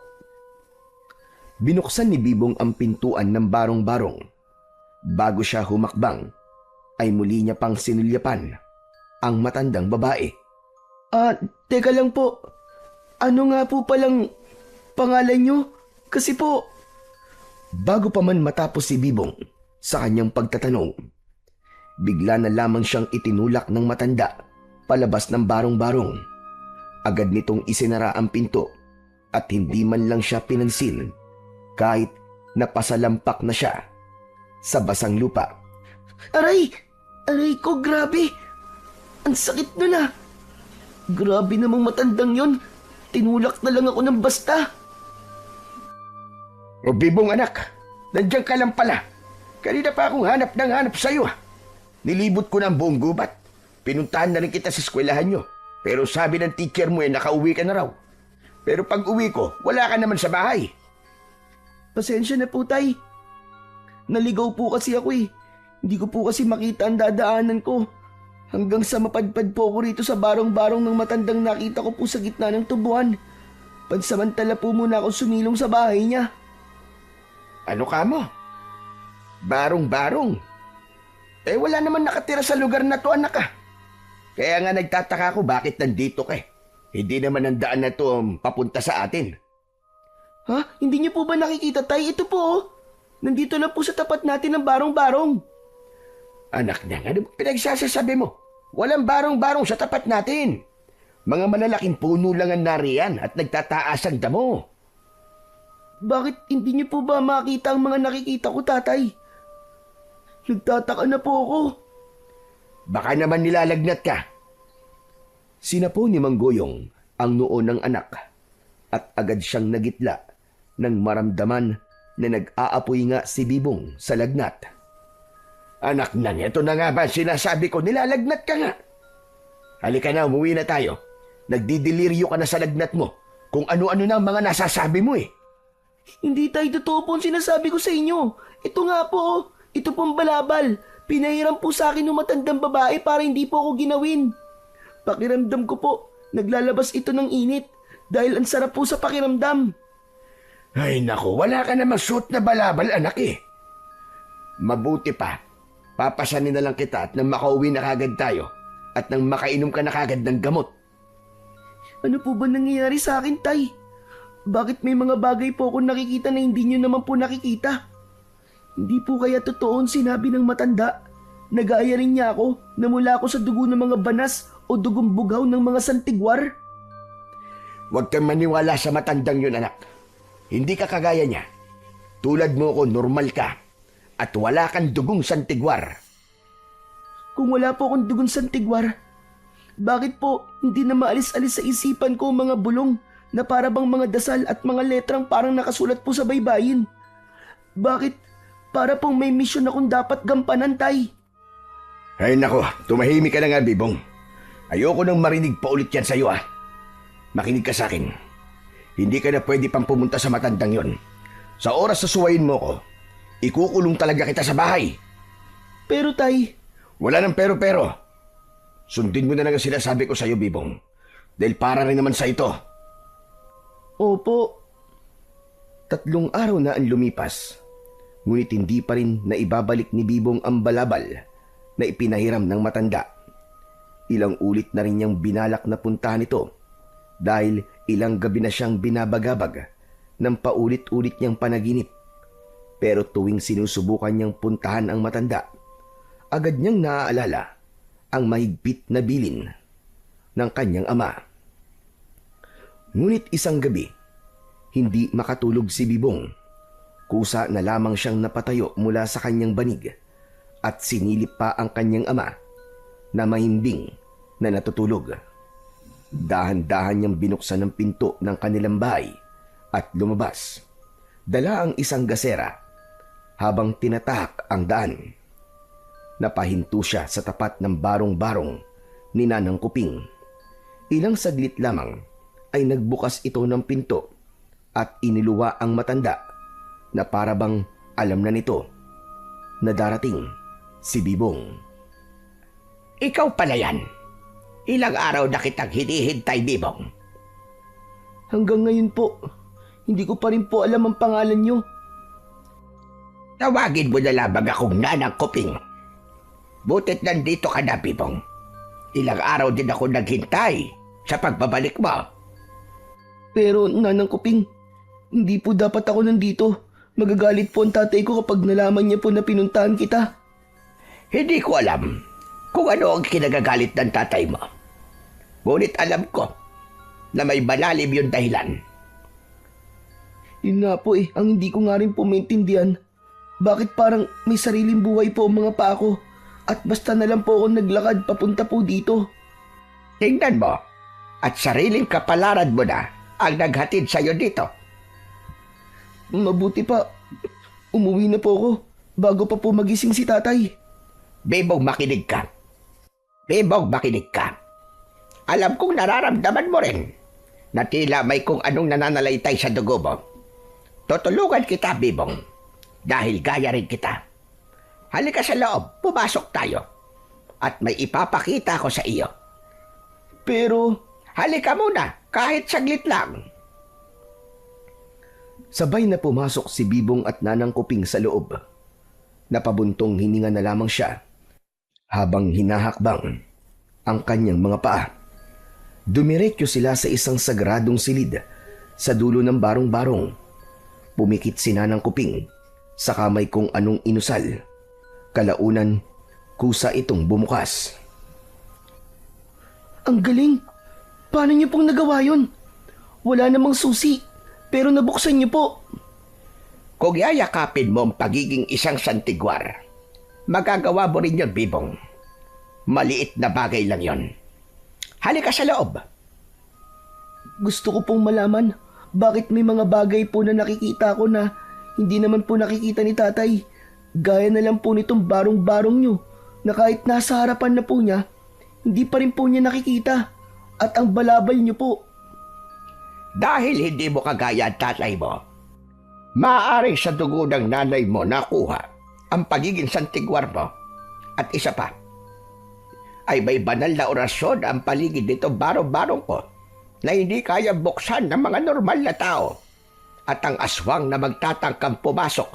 Binuksan ni Bibong ang pintuan ng barong-barong. Bago siya humakbang, ay muli niya pang sinulyapan ang matandang babae. Teka lang po. Ano nga po palang pangalan niyo? Kasi po... Bago pa man matapos si Bibong sa kanyang pagtatanong, bigla na lamang siyang itinulak ng matanda palabas ng barong-barong. Agad nitong isinara ang pinto at hindi man lang siya pinansin kahit napasalampak na siya sa basang lupa. Aray! Aray ko, grabe! Ang sakit na na! Grabe namang matandang yon. Tinulak na lang ako ng basta. O Bibong anak, nandiyan ka lang pala. Kanina pa akong hanap ng hanap sa'yo. Nilibot ko ng buong gubat. Pinuntahan na rin kita sa eskwelahan nyo. Pero sabi ng teacher mo nakauwi ka na raw. Pero pag uwi ko, wala ka naman sa bahay. Pasensya na po, tay. Naligaw po kasi ako eh. Hindi ko po kasi makita ang dadaanan ko. Hanggang sa mapadpad po ako rito sa barong-barong ng matandang nakita ko po sa gitna ng tubuan. Pansamantala po muna ako sumilong sa bahay niya. Ano ka mo? Barong-barong? Wala naman nakatira sa lugar na to, anak. Kaya nga nagtataka ako bakit nandito ka. Hindi naman ang daan na to papunta sa atin. Ha? Hindi niyo po ba nakikita, tay? Ito po oh. Nandito lang po sa tapat natin ng barong-barong. Anak niya, ano pinagsasasabi mo? Walang barong-barong sa tapat natin. Mga malalaking puno lang ang nariyan at nagtataas ang damo. Bakit hindi niyo po ba makita ang mga nakikita ko, tatay? Nagtataka na po ako. Baka naman nilalagnat ka. Sinapo ni Manggoyong ang noo ng anak at agad siyang nagitla nang maramdaman na nag-aapoy nga si Bibong sa lagnat. Anak na niya, ito na nga ba sinasabi ko, nilalagnat ka nga. Halika na, umuwi na tayo. Nagdidiliryo ka na sa lagnat mo kung ano-ano na ang mga nasasabi mo eh. Hindi tayo totoo po ang sinasabi ko sa inyo. Ito nga po, ito pong balabal. Pinahiram po sa akin ng matandang babae para hindi po ako ginawin. Pakiramdam ko po, naglalabas ito ng init dahil ang sarap po sa pakiramdam. Ay naku, wala ka namang suot na balabal, anak eh. Mabuti pa, papasanin na lang kita at nang makauwi na kagad tayo at nang makainom ka na kagad ng gamot. Ano po ba nangyayari sa akin, tay? Bakit may mga bagay po akong nakikita na hindi nyo naman po nakikita? Hindi po kaya totoo ang sinabi ng matanda? Nagaya rin niya ako na mula ako sa dugo ng mga banas o dugong bugaw ng mga santigwar? Huwag kang maniwala sa matandang yun, anak. Hindi ka kagaya niya. Tulad mo ko, normal ka. At wala kang dugong santigwar. Kung wala po akong dugong santigwar, bakit po hindi na maalis-alis sa isipan ko ang mga bulong na para bang mga dasal at mga letrang parang nakasulat po sa baybayin? Bakit para pong may misyon akong dapat gampanan, tay? Ay nako, tumahimik ka na nga, Bibong. Ayoko nang marinig pa ulit yan sa'yo ah. Makinig ka sa akin. Hindi ka na pwede pang pumunta sa matandang yon. Sa oras na suwayin mo ko, ikukulong talaga kita sa bahay. Pero tay, Wala nang pero-pero. Sundin mo na lang ang sinasabi ko sa'yo, Bibong. Dahil para rin naman sa ito. opo, 3 araw na ang lumipas. Ngunit hindi pa rin naibabalik ni Bibong ang balabal na ipinahiram ng matanda. Ilang ulit na rin niyang binalak na puntahan ito dahil ilang gabi na siyang binabagabag ng paulit-ulit niyang panaginip. Pero tuwing sinusubukan niyang puntahan ang matanda, agad niyang naaalala ang mahigpit na bilin ng kanyang ama. Ngunit isang gabi, hindi makatulog si Bibong. Kusa na lamang siyang napatayo mula sa kanyang banig at sinilip pa ang kanyang ama na mahimbing na natutulog. Dahan-dahan niyang binuksan ang pinto ng kanilang bahay at lumabas. Dala ang isang gasera habang tinatahak ang daan. Napahinto siya sa tapat ng barong-barong ni Nanang Kuping. Ilang saglit lamang ay nagbukas ito ng pinto at iniluwa ang matanda na parabang alam na nito na darating si Bibong. Ikaw pala yan. Ilang araw na kitang hinihintay, Bibong. hanggang ngayon po, hindi ko pa rin po alam ang pangalan niyo. Tawagin mo na lamang akong Nanang Kuping. Butit nandito ka na, Bibong. Ilang araw din ako naghintay sa pagbabalik mo. Pero Nanang Kuping, hindi po dapat ako nandito. Magagalit po ang tatay ko kapag nalaman niya po na pinuntahan kita. Hindi ko alam kung ano ang kinagagalit ng tatay mo. Ngunit alam ko na may malalim yung dahilan. Yun nga po ang hindi ko nga rin po maintindihan. Bakit parang may sariling buhay po ang mga paa ko at basta na lang po ako naglakad papunta po dito. Tingnan mo, at sariling kapalaran mo na ang naghatid sa'yo dito. Mabuti pa, umuwi na po ako bago pa po magising si tatay. Bibong, makinig ka. Bibong, makinig ka. Alam kong nararamdaman mo rin na tila may kung anong nananalaytay sa dugo mo. Tutulungan kita, Bibong, dahil gaya rin kita. Halika sa loob, pumasok tayo. At may ipapakita ko sa iyo. Pero Halika muna, kahit saglit lang. Sabay na pumasok si Bibong at Nanang Kuping sa loob. Napabuntong hininga na lamang siya habang hinahakbang ang kanyang mga paa. Dumiretso sila sa isang sagradong silid sa dulo ng barong-barong. Pumikit si Nanang Kuping sa kamay kung anong inusal. Kalaunan, kusa itong bumukas. ang galing. Paano niyo pong nagawa yun? Wala namang susi, pero nabuksan niyo po. Kung yayakapin mo ang pagiging isang santigwar, magagawa mo rin yun, Bibong. Maliit na bagay lang yon. Halika sa loob. Gusto ko pong malaman bakit may mga bagay po na nakikita ko na hindi naman po nakikita ni tatay. Gaya na lang po nitong barong-barong niyo na kahit nasa harapan na po niya, hindi pa rin po niya nakikita. At ang balabal niyo po. Dahil hindi mo kagaya ang tatay mo, maaaring sa dugo ng nanay mo nakuha ang pagiging santigwar mo. At isa pa, ay may banal na orasyon ang paligid nito barong-barong ko na hindi kaya buksan ng mga normal na tao. At ang aswang na magtatangkang pumasok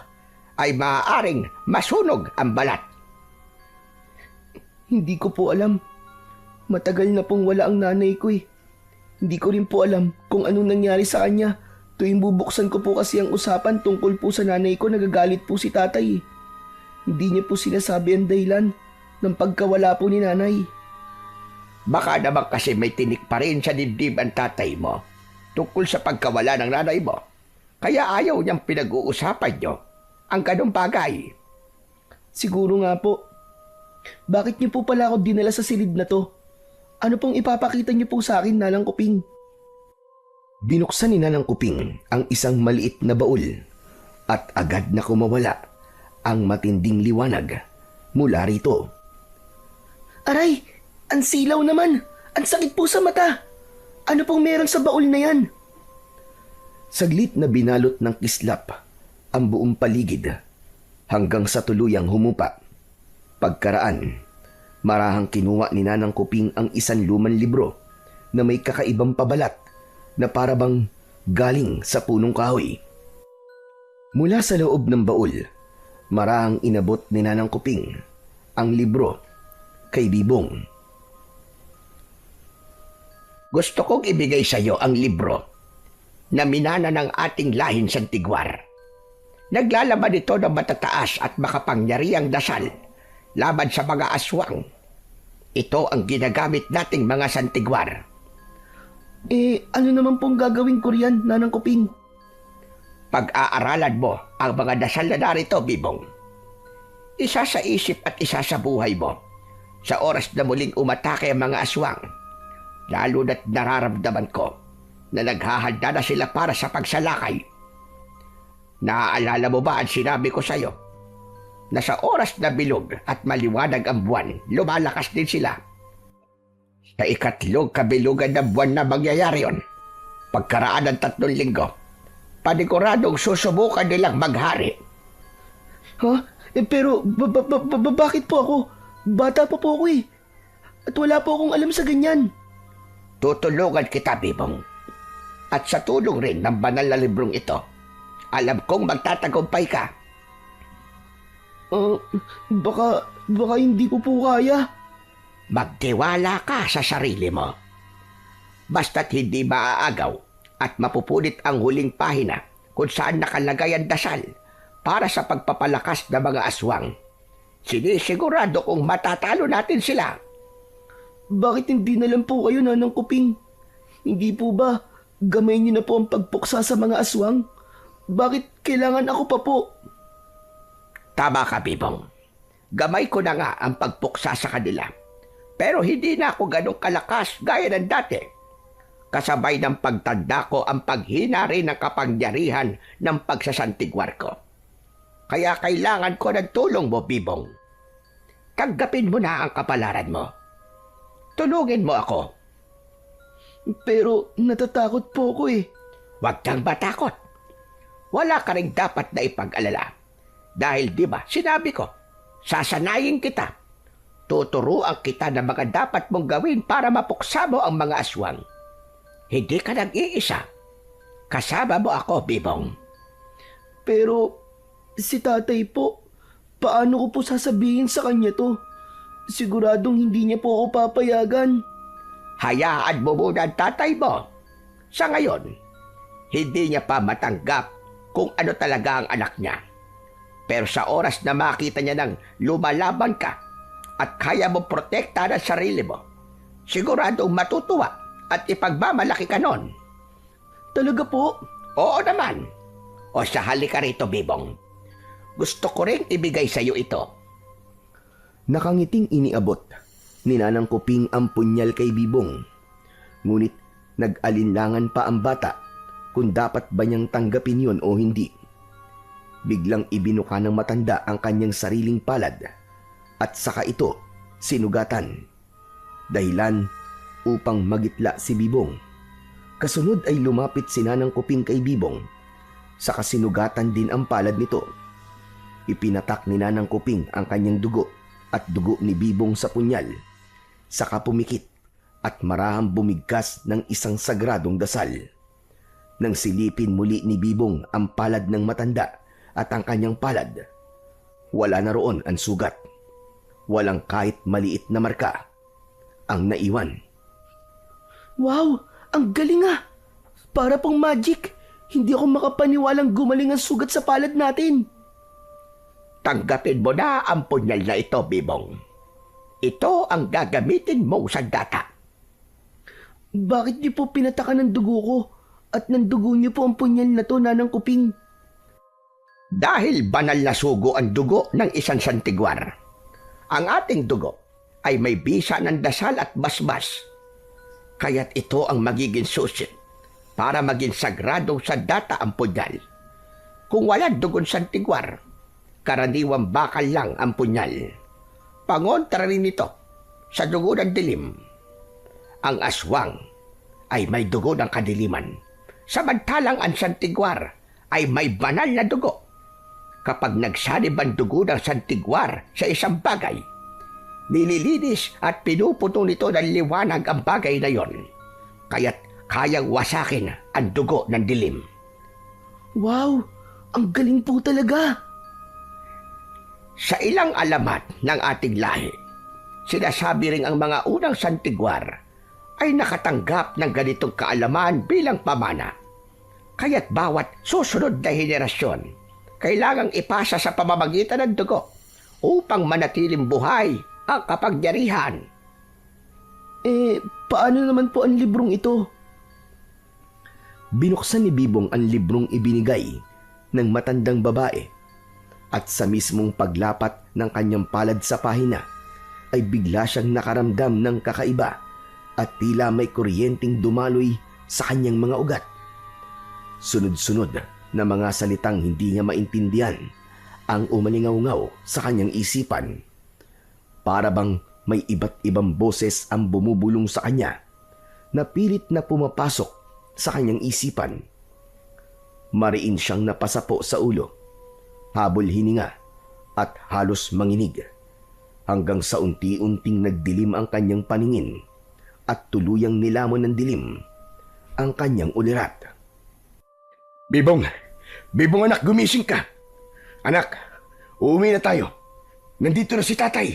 ay maaaring masunog ang balat. Hindi ko po alam. Matagal na pong wala ang nanay ko. Hindi ko rin po alam kung anong nangyari sa kanya. Tuwing bubuksan ko po kasi ang usapan tungkol po sa nanay ko, nagagalit po si tatay. Hindi niya po sinasabi ang dahilan ng pagkawala po ni nanay. Baka naman kasi may tinik pa rin sa dibdib ang tatay mo tungkol sa pagkawala ng nanay mo. Kaya ayaw niyang pinag-uusapan niyo ang ganong bagay. Siguro nga po. Bakit niyo po pala ako dinala sa silid na to? Ano pong ipapakita niyo po sa akin, Nanang Kuping? Binuksan ni Nanang Kuping ang isang maliit na baul at agad na kumawala ang matinding liwanag mula rito. Aray, ang silaw naman. Ang sakit po sa mata. Ano pong meron sa baul na yan? Saglit na binalot ng kislap ang buong paligid hanggang sa tuluyang humupa. Pagkaraan, marahang kinuha ni Nanang Kuping ang isang lumang libro na may kakaibang pabalat na parabang galing sa punong kahoy. Mula sa loob ng baul, marahang inabot ni Nanang Kuping ang libro kay Bibong. Gusto kong ibigay sa iyo ang libro na minana ng ating lahing Santigwar. Naglalaman ito ng matataas at makapangyarihang dasal laban sa mga aswang. Ito ang ginagamit nating mga Santigwar. Ano naman pong gagawin ko riyan, Nanang Kuping? Pag-aaralan mo ang mga dasal na narito, Bibong. Isa sa isip at isa sa buhay mo sa oras na muling umatake ang mga aswang. Lalo na't nararamdaman ko na naghahanda na sila para sa pagsalakay. Naaalala mo ba ang sinabi ko sa iyo? Na sa oras na bilog at maliwanag ang buwan, lumalakas din sila. Sa ikatlong kabilugan ng buwan na mangyayari yon, pagkaraan ng 3 linggo, paniguradong susubukan nilang maghari. Ha? Pero bakit po ako? Bata pa po ako eh. At wala po akong alam sa ganyan. Tutulungan kita, Bibong. At sa tulong rin ng banal na librong ito, alam kong magtatagumpay ka. Baka hindi ko po kaya. Magtiwala ka sa sarili mo. Basta't hindi maaagaw at mapupunit ang huling pahina kung saan nakalagay ang dasal para sa pagpapalakas ng mga aswang. Sinisigurado kong matatalo natin sila. Bakit hindi na lang po kayo, Nanang Kuping? Hindi po ba gamay niyo na po ang pagpuksa sa mga aswang? Bakit kailangan ako pa po? Tama ka, Bibong. Gamay ko na nga ang pagpuksa sa kanila. Pero hindi na ako ganong kalakas gaya ng dati. Kasabay ng pagtanda ko ang paghina rin ng kapangyarihan ng pagsasantigwar ko. Kaya kailangan ko ng tulong mo, Bibong. Tanggapin mo na ang kapalaran mo. Tulungin mo ako. Pero natatakot po ako eh. Huwag kang matakot. Wala ka rin dapat na ipag-alala. Dahil di ba, sinabi ko, sasanayin kita. Tuturuan kita ng mga dapat mong gawin para mapuksa mo ang mga aswang. Hindi ka nag-iisa. Kasama mo ako, Bibong. Pero si tatay po, paano ko po sasabihin sa kanya to? Siguradong hindi niya po ako papayagan. Hayaan mo muna ang tatay mo. Sa ngayon, hindi niya pa matanggap kung ano talaga ang anak niya. Pero sa oras na makita niya nang lumalaban ka at kaya mo protektahan ang sarili mo, siguradong matutuwa at ipagmamalaki ka nun. Talaga po? Oo naman. O sa halika rito, Bibong. Gusto ko rin ibigay sa iyo ito. Nakangiting iniabot ni Nanang Kuping ang punyal kay Bibong. Ngunit nag-alinlangan pa ang bata kung dapat ba niyang tanggapin yon o hindi. Biglang ibinuka ng matanda ang kanyang sariling palad at saka ito sinugatan. Dahilan upang magitla si Bibong. Kasunod ay lumapit si Nanang Kuping kay Bibong. Saka sinugatan din ang palad nito. Ipinatak ni Nanang Kuping ang kanyang dugo at dugo ni Bibong sa punyal. Saka pumikit at marahang bumigkas ng isang sagradong dasal. Nang silipin muli ni Bibong ang palad ng matanda at ang kanyang palad, wala na roon ang sugat. Walang kahit maliit na marka ang naiwan. Wow! Ang galing ah! Para pong magic! Hindi ako makapaniwalang gumaling ang sugat sa palad natin. Tanggapin mo na ang punyal na ito, Bibong. Ito ang gagamitin mo sa data. Bakit niyo po pinatakan ng dugo ko at ng dugo niyo po ang punyal na to, Nanang Kuping? Dahil banal na sugo ang dugo ng isang santigwar. Ang ating dugo ay may bisa ng dasal at basbas. Kaya't ito ang magiging susi para maging sagradong sa data ang punyal. Kung walang dugon santigwar, karaniwang bakal lang ang punyal. Pangontra rin ito sa dugo ng dilim. Ang aswang ay may dugo ng kadiliman, samantalang ang santigwar ay may banal na dugo. Kapag nagsanib ang dugo ng santigwar sa isang bagay, nililinis at pinuputo nito ng liwanag ang bagay na yon, kaya't kayang wasakin ang dugo ng dilim. Wow, ang galing po talaga. Sa ilang alamat ng ating lahi, sinasabi ring ang mga unang santigwar ay nakatanggap ng ganitong kaalaman bilang pamana. Kaya't bawat susunod na henerasyon, kailangang ipasa sa pamamagitan ng dugo upang manatiling buhay ang kapangyarihan. Paano naman po ang librong ito? Binuksan ni Bibong ang librong ibinigay ng matandang babae at sa mismong paglapat ng kanyang palad sa pahina ay bigla siyang nakaramdam ng kakaiba at tila may kuryenteng dumaloy sa kanyang mga ugat. Sunod-sunod na mga salitang hindi niya maintindihan ang umalingaw-ngaw sa kanyang isipan. Para bang may iba't ibang boses ang bumubulong sa kanya na pilit na pumapasok sa kanyang isipan. Mariin siyang napasapo sa ulo, habol hininga at halos manginig hanggang sa unti-unting nagdilim ang kanyang paningin at tuluyang nilamon ng dilim ang kanyang ulirat. Bibong! Bibong anak, gumising ka! Anak, uuwi na tayo. Nandito na si tatay.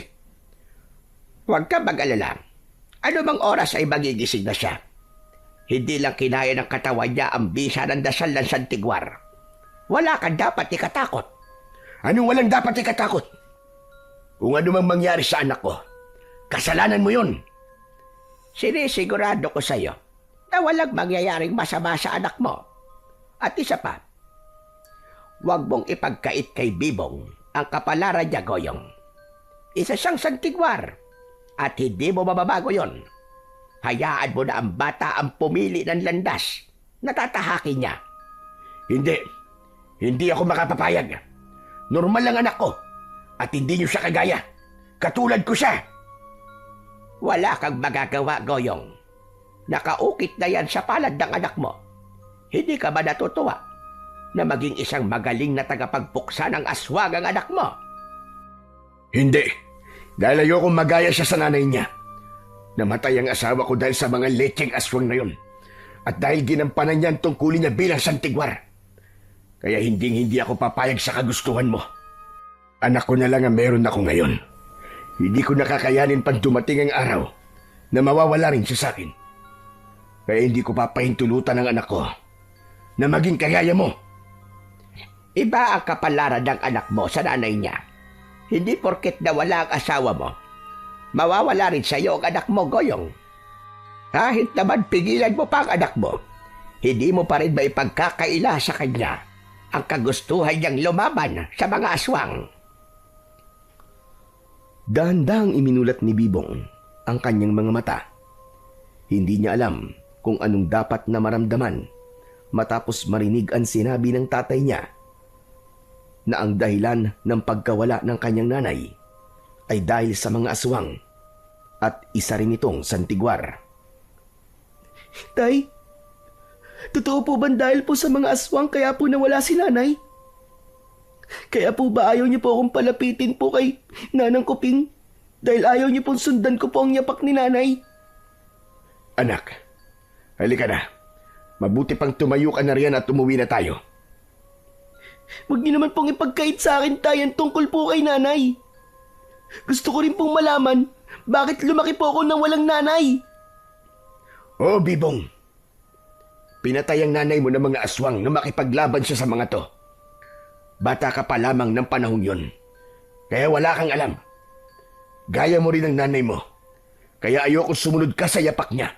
Huwag ka mag-alala. Ano bang oras ay magigising na siya? Hindi lang kinaya ng katawan niya ang bisa ng dasal ng santigwar. Wala kang dapat ikatakot. Anong walang dapat ikatakot? Kung ano mang mangyari sa anak ko, kasalanan mo yun. Sinisigurado ko sa iyo na walang mangyayaring masama sa anak mo. At isa pa, huwag mong ipagkait kay Bibong ang kapalaran niya, Goyong. Isa siyang santigwar at hindi mo mababago yon. Hayaan mo na ang bata ang pumili ng landas na tatahakin niya. Hindi ako makapapayag. Normal lang anak ko at hindi niyo siya kagaya. Katulad ko siya. Wala kang magagawa, Goyong. Nakaukit na yan sa palad ng anak mo. Hindi ka ba natutuwa na maging isang magaling na tagapagpuksa ng aswang ang anak mo? Hindi. Dahil ayokong magaya siya sa nanay niya. Namatay ang asawa ko dahil sa mga lecheng aswang na yon. At dahil ginampanan niya ang tungkulin niya bilang santigwar. Kaya hindi ako papayag sa kagustuhan mo. Anak ko na lang ang meron ako ngayon. Hindi ko nakakayanin pag dumating ang araw na mawawala rin siya sa akin. Kaya hindi ko papahintulutan ang anak ko na maging kagaya mo. Iba ang kapalaran ng anak mo sa nanay niya. Hindi porket nawala ang asawa mo, mawawala rin sa iyo ang anak mo, Goyong. Kahit naman pigilan mo pa ang anak mo, hindi mo pa rin maipagkakaila sa kanya ang kagustuhan niyang lumaban sa mga aswang. Dahan-dahang iminulat ni Bibong ang kanyang mga mata. Hindi niya alam kung anong dapat na maramdaman matapos marinig ang sinabi ng tatay niya na ang dahilan ng pagkawala ng kanyang nanay ay dahil sa mga aswang at isa rin itong santigwar. Tay, totoo po ba dahil po sa mga aswang kaya po nawala si nanay? Kaya po ba ayaw niyo po akong palapitin po kay Nanang Kuping dahil ayaw niyo pong sundan ko po ang yapak ni nanay? Anak, halika na. Mabuti pang tumayo ka na riyan at umuwi na tayo. Huwag niyo naman pong ipagkait sa akin, tay, ang tungkol po kay nanay. Gusto ko rin pong malaman bakit lumaki po ako nang walang nanay. Oh, Bibong. Pinatay ang nanay mo ng mga aswang na makipaglaban siya sa mga to. Bata ka pa lamang ng panahong yon. Kaya wala kang alam. Gaya mo rin ang nanay mo. Kaya ayoko sumunod ka sa yapak niya.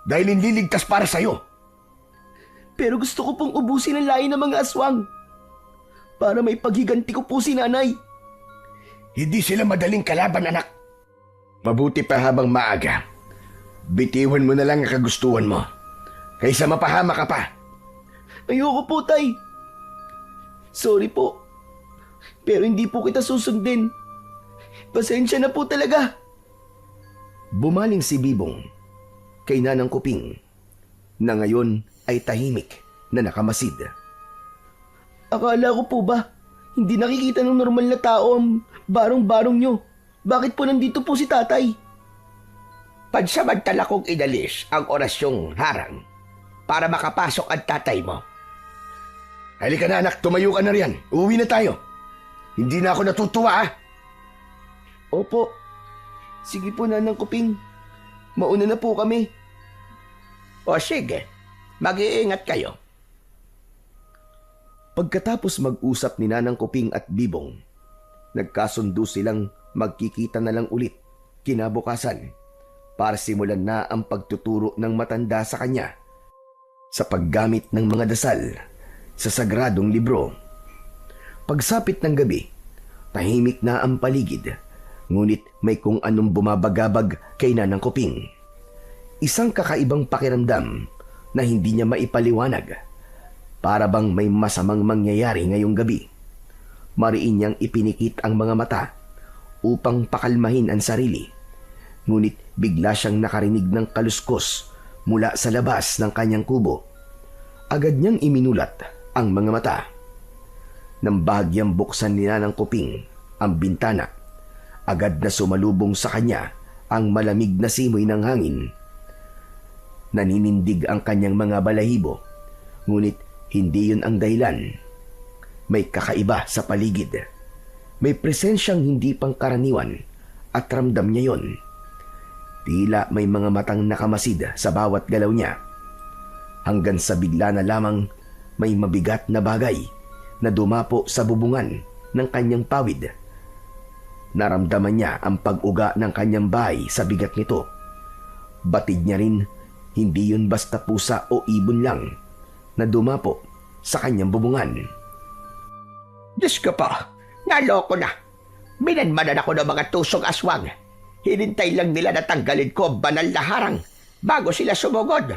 Dahil hindi ligtas para sa'yo. Pero gusto ko pong ubusin ang lahi ng mga aswang para may paghiganti ko po si nanay. Hindi sila madaling kalaban, anak. Mabuti pa habang maaga. Bitiwan mo na lang ang kagustuhan mo. Kaysa mapahama ka pa. Ayoko po, tay. Sorry po. Pero hindi po kita susundin. Pasensya na po talaga. Bumaling si Bibong kay Nanang Kuping na ngayon ay tahimik na nakamasid. Akala ko po ba, hindi nakikita ng normal na tao ang barong-barong nyo? Bakit po nandito po si tatay? Pansamantala kong inalis ang orasyong harang para makapasok ang tatay mo. Halika na anak, tumayo ka na riyan. Uwi na tayo. Hindi na ako natutuwa ah. Opo. Sige po, Nanang Kuping. Mauna na po kami. O sige, mag-iingat kayo. Pagkatapos mag-usap ni Nanang Kuping at Bibong, nagkasundo silang magkikita na lang ulit kinabukasan para simulan na ang pagtuturo ng matanda sa kanya sa paggamit ng mga dasal sa sagradong libro. Pagsapit ng gabi, tahimik na ang paligid, ngunit may kung anong bumabagabag kay Nanang Kuping. Isang kakaibang pakiramdam na hindi niya maipaliwanag. Para bang may masamang mangyayari ngayong gabi. Mariin niyang ipinikit ang mga mata upang pakalmahin ang sarili. Ngunit bigla siyang nakarinig ng kaluskos mula sa labas ng kanyang kubo. Agad niyang iminulat ang mga mata. Nang bahagyang buksan ni Nanang Kuping ang bintana, agad na sumalubong sa kanya ang malamig na simoy ng hangin. Naninindig ang kanyang mga balahibo, ngunit hindi yun ang dahilan. May kakaiba sa paligid. May presensyang hindi pangkaraniwan at ramdam niya yon. Tila may mga matang nakamasid sa bawat galaw niya. Hanggang sa bigla na lamang may mabigat na bagay na dumapo sa bubungan ng kanyang pawid. Naramdaman niya ang pag-uga ng kanyang bahay sa bigat nito. Batid niya rin, hindi yun basta pusa o ibon lang na dumapo sa kanyang bubungan. Diyos ko po, naloko na. Minanmanan ako ng mga tusong aswang. Hinintay lang nila na tanggalin ko ang banal na harang bago sila sumugod.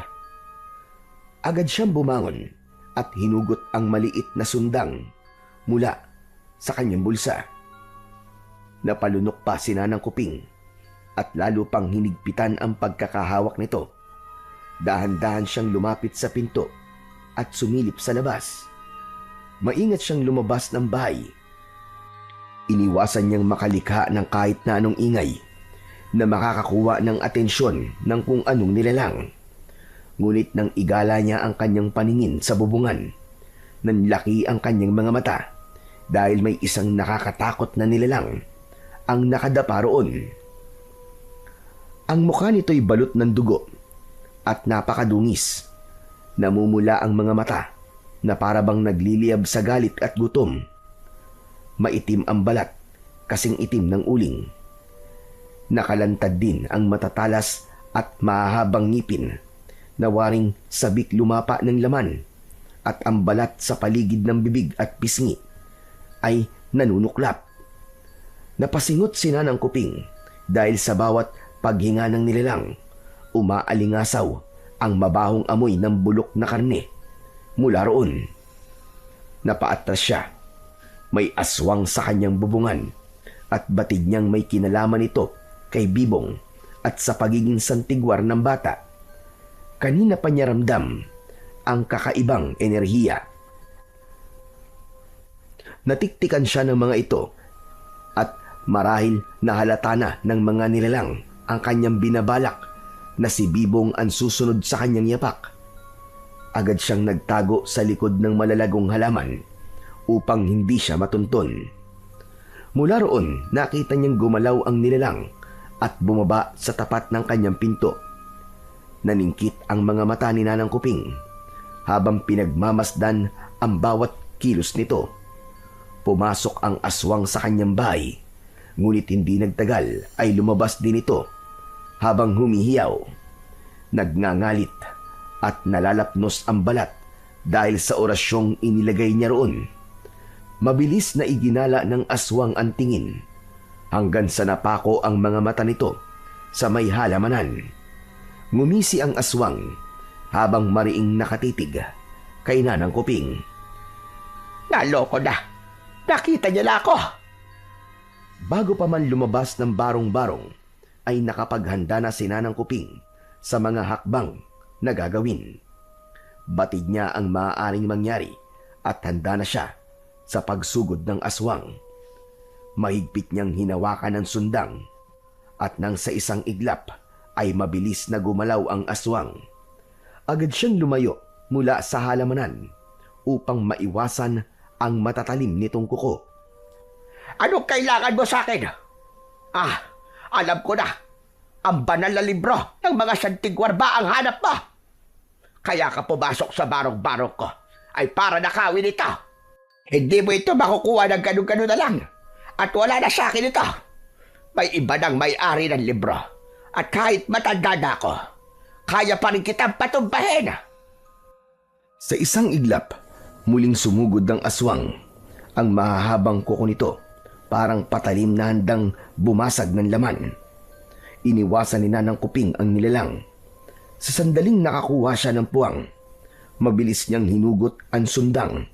Agad siyang bumangon at hinugot ang maliit na sundang mula sa kanyang bulsa. Napalunok pa si Nanang Kuping at lalo pang hinigpitan ang pagkakahawak nito. Dahan-dahan siyang lumapit sa pinto at sumilip sa labas. Maingat siyang lumabas ng bahay. Iniwasan niyang makalikha ng kahit na anong ingay na makakakuha ng atensyon ng kung anong nilalang. Ngunit nang igala niya ang kanyang paningin sa bubungan, nanlaki ang kanyang mga mata dahil may isang nakakatakot na nilalang ang nakadapa roon. Ang mukha nito'y balot ng dugo at napakadungis. Namumula ang mga mata na parabang nagliliyab sa galit at gutom. Maitim ang balat, kasing itim ng uling. Nakalantad din ang matatalas at mahahabang ngipin na waring sabik lumapa ng laman, at ang balat sa paligid ng bibig at pisngi ay nanunuklap. Napasingot si Nanang Kuping dahil sa bawat paghinga ng nilalang, umaalingasaw ang mabahong amoy ng bulok na karne mula roon. Napaatras siya. May aswang sa kanyang bubungan at batid niyang may kinalaman ito kay Bibong at sa pagiging santigwar ng bata. Kanina pa niya ramdam ang kakaibang enerhiya. Natiktikan siya ng mga ito at marahil nahalata na ng mga nilalang ang kanyang binabalak na si Bibong ang susunod sa kanyang yapak. Agad siyang nagtago sa likod ng malalagong halaman upang hindi siya matuntun. Mula roon, nakita niyang gumalaw ang nilalang at bumaba sa tapat ng kanyang pinto. Naningkit ang mga mata ni Nanang Kuping habang pinagmamasdan ang bawat kilos nito. Pumasok ang aswang sa kanyang bahay, ngunit hindi nagtagal ay lumabas din ito habang humihiyaw. Nagngangalit at nalalapnos ang balat dahil sa orasyong inilagay niya roon. Mabilis na iginala ng aswang ang tingin hanggang sa napako ang mga mata nito sa may halamanan. Ngumisi ang aswang habang mariing nakatitig kay Nanang Kuping. Naloko na. Nakita niya na ako. Bago pa man lumabas ng barong-barong, ay nakapaghanda na si Nanang Kuping sa mga hakbang na gagawin. Batid niya ang maaaring mangyari at handa na siya sa pagsugod ng aswang. Mahigpit niyang hinawakan ang sundang at nang sa isang iglap ay mabilis na gumalaw ang aswang. Agad siyang lumayo mula sa halamanan upang maiwasan ang matatalim nitong kuko. Anong kailangan mo sa akin? Alam ko na. Ang banal na libro ng mga santigwar ba ang hanap mo? Kaya ka pumasok sa barong-barong ko ay para nakawin ito. Hindi mo ito makukuha ng ganun-ganun na lang. At wala na sa akin ito. May iba ng may-ari ng libro. At kahit matanda na ako, kaya pa rin kitang patumbahin. Sa isang iglap, muling sumugod ng aswang. Ang mahahabang kuko nito parang patalim na handang bumasag ng laman. Iniwasan ni Nanang Kuping ang nilalang. Sa sandaling nakakuha siya ng puwang, mabilis niyang hinugot ang sundang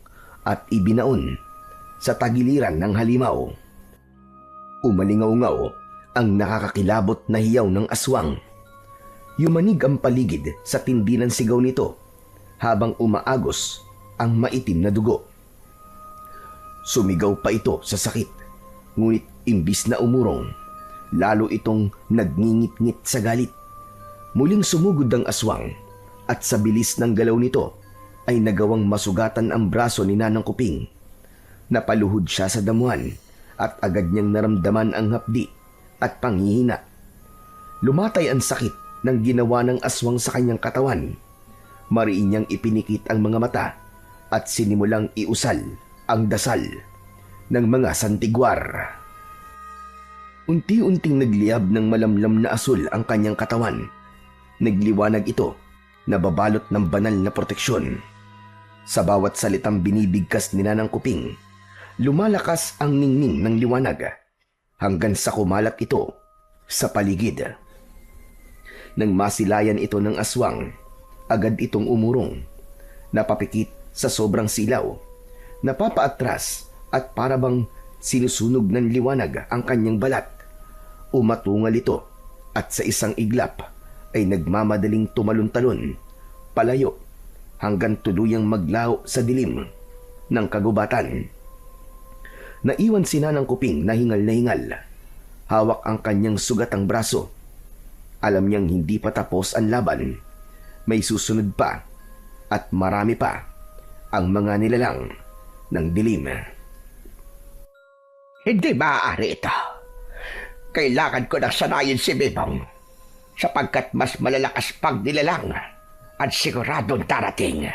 at ibinaon sa tagiliran ng halimaw. Umalingaw-ngaw ang nakakakilabot na hiyaw ng aswang. Yumanig ang paligid sa tindi ng sigaw nito habang umaagos ang maitim na dugo. Sumigaw pa ito sa sakit, ngunit imbis na umurong, lalo itong nagngingit-ngit sa galit. Muling sumugod ang aswang at sa bilis ng galaw nito ay nagawang masugatan ang braso ni Nanang Kuping. Napaluhod siya sa damuhan at agad niyang naramdaman ang hapdi at panghihina. Lumatay ang sakit ng ginawa ng aswang sa kanyang katawan. Mariin niyang ipinikit ang mga mata at sinimulang iusal ang dasal ng mga santigwar. Unti-unting nagliyab ng malamlam na asul ang kanyang katawan. Nagliwanag ito na babalot ng banal na proteksyon. Sa bawat salitang binibigkas ni Nanang Kuping, lumalakas ang ningning ng liwanag hanggang sa kumalat ito sa paligid. Nang masilayan ito ng aswang, agad itong umurong, napapikit sa sobrang silaw, napapaatras at parabang sinusunog ng liwanag ang kanyang balat. Umatungal ito at sa isang iglap ay nagmamadaling tumalon-talon, palayo, hanggang tuluyang maglaho sa dilim ng kagubatan. Naiwan si Nanang Kuping na hingal na hingal. Hawak ang kanyang sugatang braso. Alam niyang hindi pa tapos ang laban. May susunod pa at marami pa ang mga nilalang ng dilim. Hindi maaari ito. Kailangan ko na sanayin si Bebong sapagkat mas malalakas pang nilalang at siguradong darating.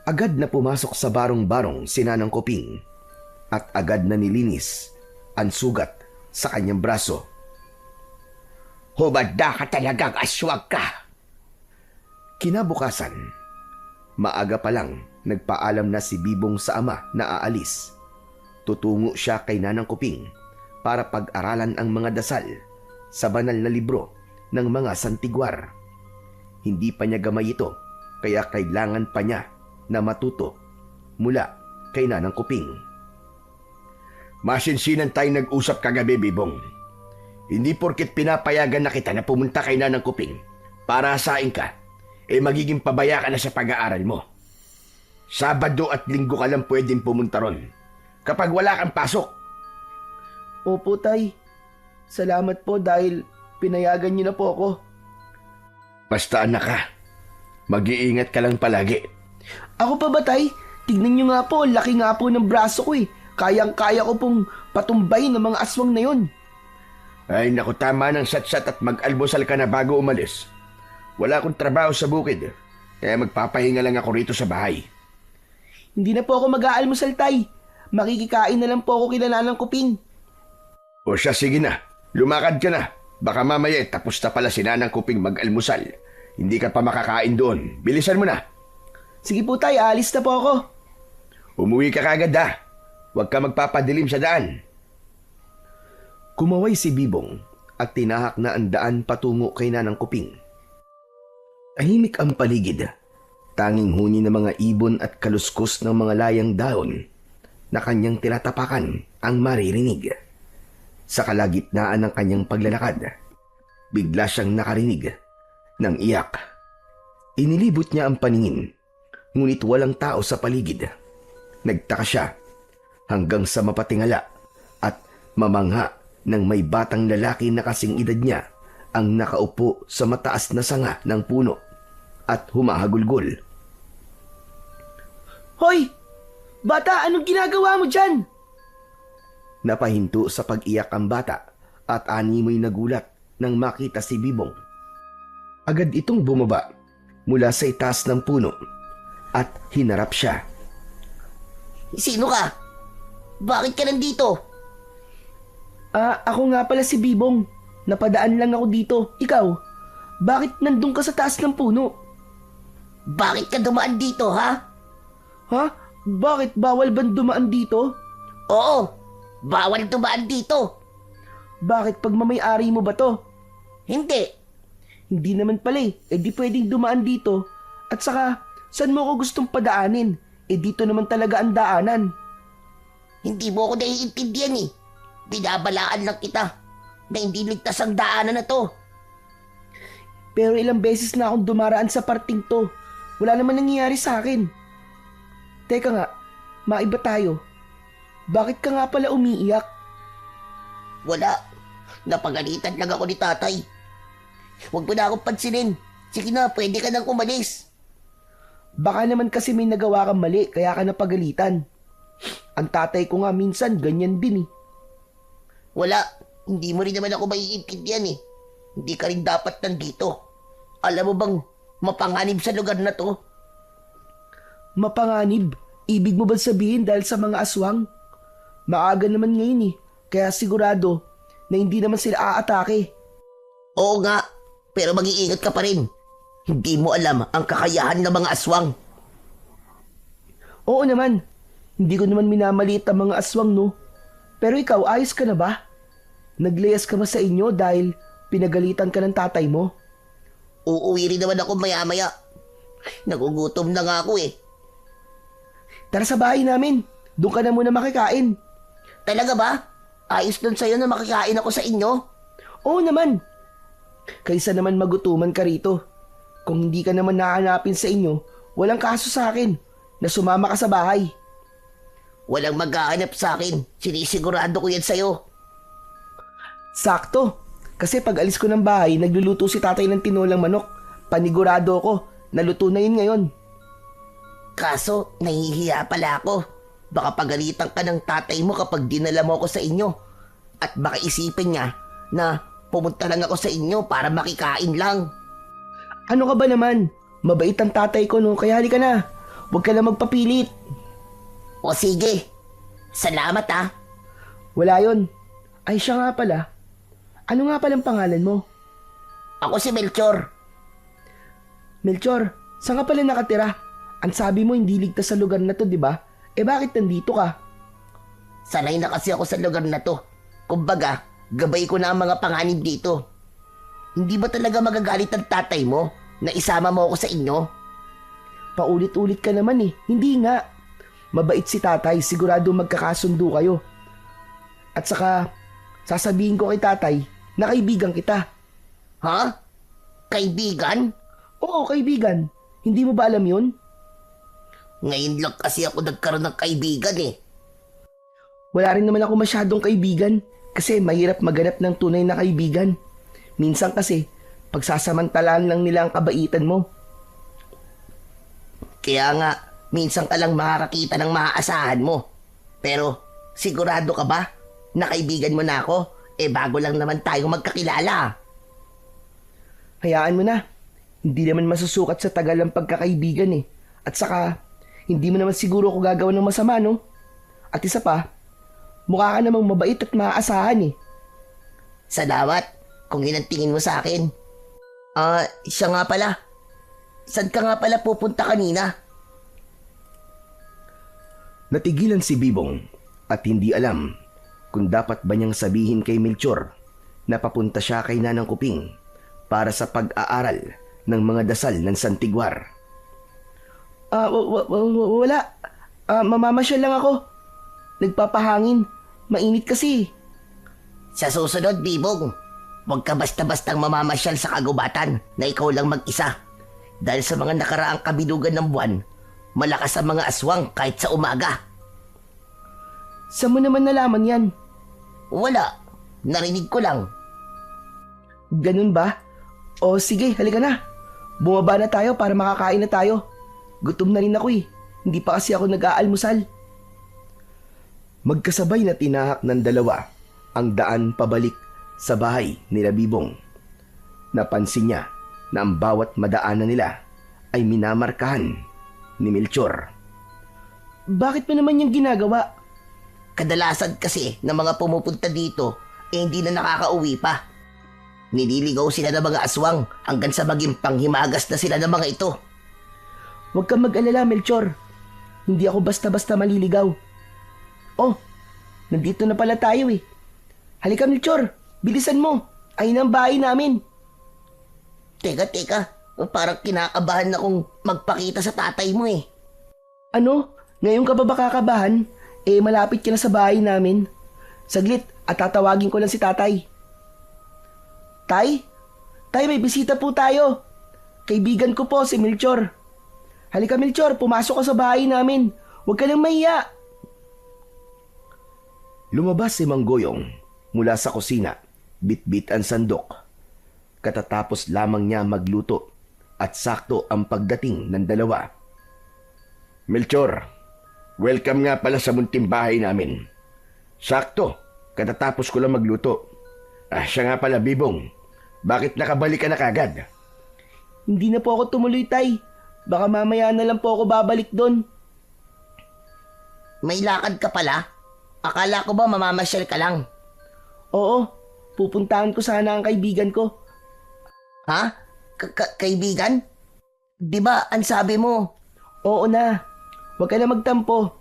Agad na pumasok sa barong-barong si Nanang Kuping at agad na nilinis ang sugat sa kanyang braso. Humanda ka talagang aswang ka. Kinabukasan, maaga pa lang nagpaalam na si Bibong sa ama na aalis. Tutungo siya kay Nanang Kuping para pag-aralan ang mga dasal sa banal na libro ng mga santigwar. Hindi pa niya gamay ito, kaya kailangan pa niya na matuto mula kay Nanang Kuping. Masinsinan tayo nag-usap kagabi, Bibong. Hindi porkit pinapayagan na kita na pumunta kay Nanang Kuping para asain ka, magiging pabaya ka na sa pag-aaral mo. Sabado at linggo ka lang pwedeng pumunta ron kapag wala kang pasok. Opo, Tay. Salamat po dahil pinayagan niyo na po ako. Basta anak ka, mag-iingat ka lang palagi. Ako pa ba, Tay? Tignan niyo nga po, laki nga po ng braso ko eh. Kayang-kaya ko pong patumbayin ng mga aswang na yun. Ay naku, tama ng satsat at mag-almusal ka na bago umalis. Wala akong trabaho sa bukid, kaya magpapahinga lang ako rito sa bahay. Hindi na po ako mag-aalmusal, Tay. Makikikain na lang po ako kila Nanang Kuping. O siya, sige na. Lumakad ka na. Baka mamaya tapos na pala si Nanang Kuping mag-almusal. Hindi ka pa makakain doon. Bilisan mo na. Sige po, Tay. Aalis na po ako. Umuwi ka kagad ha. Huwag ka magpapadilim sa daan. Kumaway si Bibong at tinahak na ang daan patungo kay Nanang Kuping. Tahimik ang paligid. Tanging huni ng mga ibon at kaluskos ng mga layang daon na kanyang tinatapakan ang maririnig. Sa kalagitnaan ng kanyang paglalakad, bigla siyang nakarinig ng iyak. Inilibot niya ang paningin, ngunit walang tao sa paligid. Nagtaka siya hanggang sa mapatingala at mamangha ng may batang lalaki na kasing edad niya ang nakaupo sa mataas na sanga ng puno at humahagulgol. Hoy! Bata, anong ginagawa mo dyan? Napahinto sa pag-iyak ang bata at animoy nagulat nang makita si Bibong. Agad itong bumaba mula sa itaas ng puno at hinarap siya. Sino ka? Bakit ka nandito? Ako nga pala si Bibong. Napadaan lang ako dito. Ikaw, bakit nandun ka sa taas ng puno? Bakit ka dumaan dito, ha? Ha? Bakit bawal ba dumaan dito? Oo, bawal dumaan dito. Bakit pagmamay-ari mo ba to? Hindi. Hindi naman pala eh. Di pwedeng dumaan dito. At saka, saan mo ako gustong padaanin? Dito naman talaga ang daanan. Hindi mo ako naiintindihan eh. Binabalaan lang kita na hindi ligtas ang daanan na to. Pero ilang beses na akong dumaraan sa parting to. Wala naman nangyayari sa akin. Teka nga, maiba tayo. Bakit ka nga pala umiiyak? Wala. Napagalitan lang ako ni tatay. Huwag mo na akong pansinin. Sige na, pwede ka nang umalis. Baka naman kasi may nagawa kang mali kaya ka napagalitan. Ang tatay ko nga minsan ganyan din eh. Wala. Hindi mo rin naman ako maiintindihan eh. Hindi ka rin dapat nandito. Alam mo bang mapanganib sa lugar na to? Mapanganib? Ibig mo ba sabihin dahil sa mga aswang? Maaga naman ngayon eh. Kaya sigurado na hindi naman sila aatake. Oo nga, pero mag-iingat ka pa rin. Hindi mo alam ang kakayahan ng mga aswang. Oo naman. Hindi ko naman minamaliit ang mga aswang no. Pero ikaw, ayos ka na ba? Naglayas ka ba sa inyo dahil pinagalitan ka ng tatay mo? Uuwi rin naman ako maya-maya. Nagugutom na nga ako eh. Tara sa bahay namin. Doon ka na muna makikain. Talaga ba? Ayos doon sa'yo na makikain ako sa inyo? Oo naman. Kaysa naman magutuman ka rito. Kung hindi ka naman nahanapin sa inyo, walang kaso sa akin na sumama ka sa bahay. Walang maghahanap sa akin. Sinisigurado ko yan sa'yo. Sakto. Kasi pag alis ko ng bahay, nagluluto si tatay ng tinolang manok. Panigurado ko, naluto na yun ngayon. Kaso, nahihiya pala ako. Baka pagalitan ka ng tatay mo kapag dinala mo ako sa inyo. At baka isipin niya na pumunta lang ako sa inyo para makikain lang. Ano ka ba naman? Mabait ang tatay ko no, kaya halika na. Huwag ka na magpapilit. O sige. Salamat ah. Wala yon. Ay siya nga pala. Ano nga palang pangalan mo? Ako si Melchor. Melchor, saan ka pala nakatira? Ang sabi mo hindi ligtas sa lugar na to, di ba? Bakit nandito ka? Sanay na kasi ako sa lugar na to. Kumbaga, gabay ko na ang mga panganib dito. Hindi ba talaga magagalit ang tatay mo na isama mo ako sa inyo? Paulit-ulit ka naman eh. Hindi nga. Mabait si tatay, sigurado magkakasundo kayo. At saka, sasabihin ko kay tatay na kaibigan kita. Ha? Kaibigan? Oo, kaibigan. Hindi mo ba alam yun? Ngayon lang kasi ako nagkaroon ng kaibigan eh. Wala rin naman ako masyadong kaibigan kasi mahirap maganap ng tunay na kaibigan. Minsan kasi, pagsasamantalaan lang nila ang kabaitan mo. Kaya nga, minsan ka lang makakakita ng maaasahan mo. Pero, sigurado ka ba na kaibigan mo na ako? Bago lang naman tayo magkakilala. Hayaan mo na. Hindi naman masusukat sa tagal ng pagkakaibigan eh. At saka, hindi mo naman siguro ako gagawa ng masama, no? At isa pa, mukha ka namang mabait at maaasahan eh. Salamat kung yun ang tingin mo sa akin. Siya nga pala. Saan ka nga pala pupunta kanina? Natigilan si Bibong at hindi alam kung dapat ba niyang sabihin kay Melchor na papunta siya kay Nanang Kuping para sa pag-aaral ng mga dasal ng Santiguar. Wala. Mamamasyal lang ako. Nagpapahangin. Mainit kasi. Sa susunod, Bibong, huwag ka basta-bastang mamamasyal sa kagubatan na ikaw lang mag-isa. Dahil sa mga nakaraang kabilugan ng buwan, malakas ang mga aswang kahit sa umaga. Saan mo naman nalaman yan? Wala, narinig ko lang. Ganun ba? O sige, halika na. Bumaba na tayo para makakain na tayo. Gutom na rin ako eh. Hindi pa kasi ako nag-aalmusal. Magkasabay na tinahak ng dalawa ang daan pabalik sa bahay nila Bibong. Napansin niya na ang bawat madaanan nila ay minamarkahan ni Melchor. Bakit mo naman yung ginagawa? Kadalasan kasi ng mga pumupunta dito hindi na nakakauwi pa. Nililigaw sila ng mga aswang hanggang sa maging panghimagas na sila ng mga ito. Huwag kang mag-alala, Melchor. Hindi ako basta-basta maliligaw. Oh, nandito na pala tayo eh. Halika, Melchor. Bilisan mo. Ayun ang bahay namin. Teka. Parang kinakabahan na akong magpakita sa tatay mo eh. Ano? Ngayon ka ba kakabahan? Eh, malapit ka na sa bahay namin. Saglit, at tatawagin ko lang si tatay. Tay? Tay, may bisita po tayo. Kaibigan ko po, si Melchor. Halika, Melchor, pumasok ka sa bahay namin. Huwag ka nang mahiya. Lumabas si Mang Goyong mula sa kusina, bitbit ang sandok. Katatapos lamang niya magluto at sakto ang pagdating ng dalawa. Melchor, welcome nga pala sa munting bahay namin. Sakto, katatapos ko lang magluto. Siya nga pala, Bibong. Bakit nakabalik ka na kagad? Hindi na po ako tumuloy, Tay. Baka mamaya na lang po ako babalik doon. May lakad ka pala? Akala ko ba mamamasyal ka lang? Oo, pupuntahan ko sana ang kaibigan ko. Ha? Kaibigan? Di ba ang sabi mo? Oo na, huwag ka na magtampo.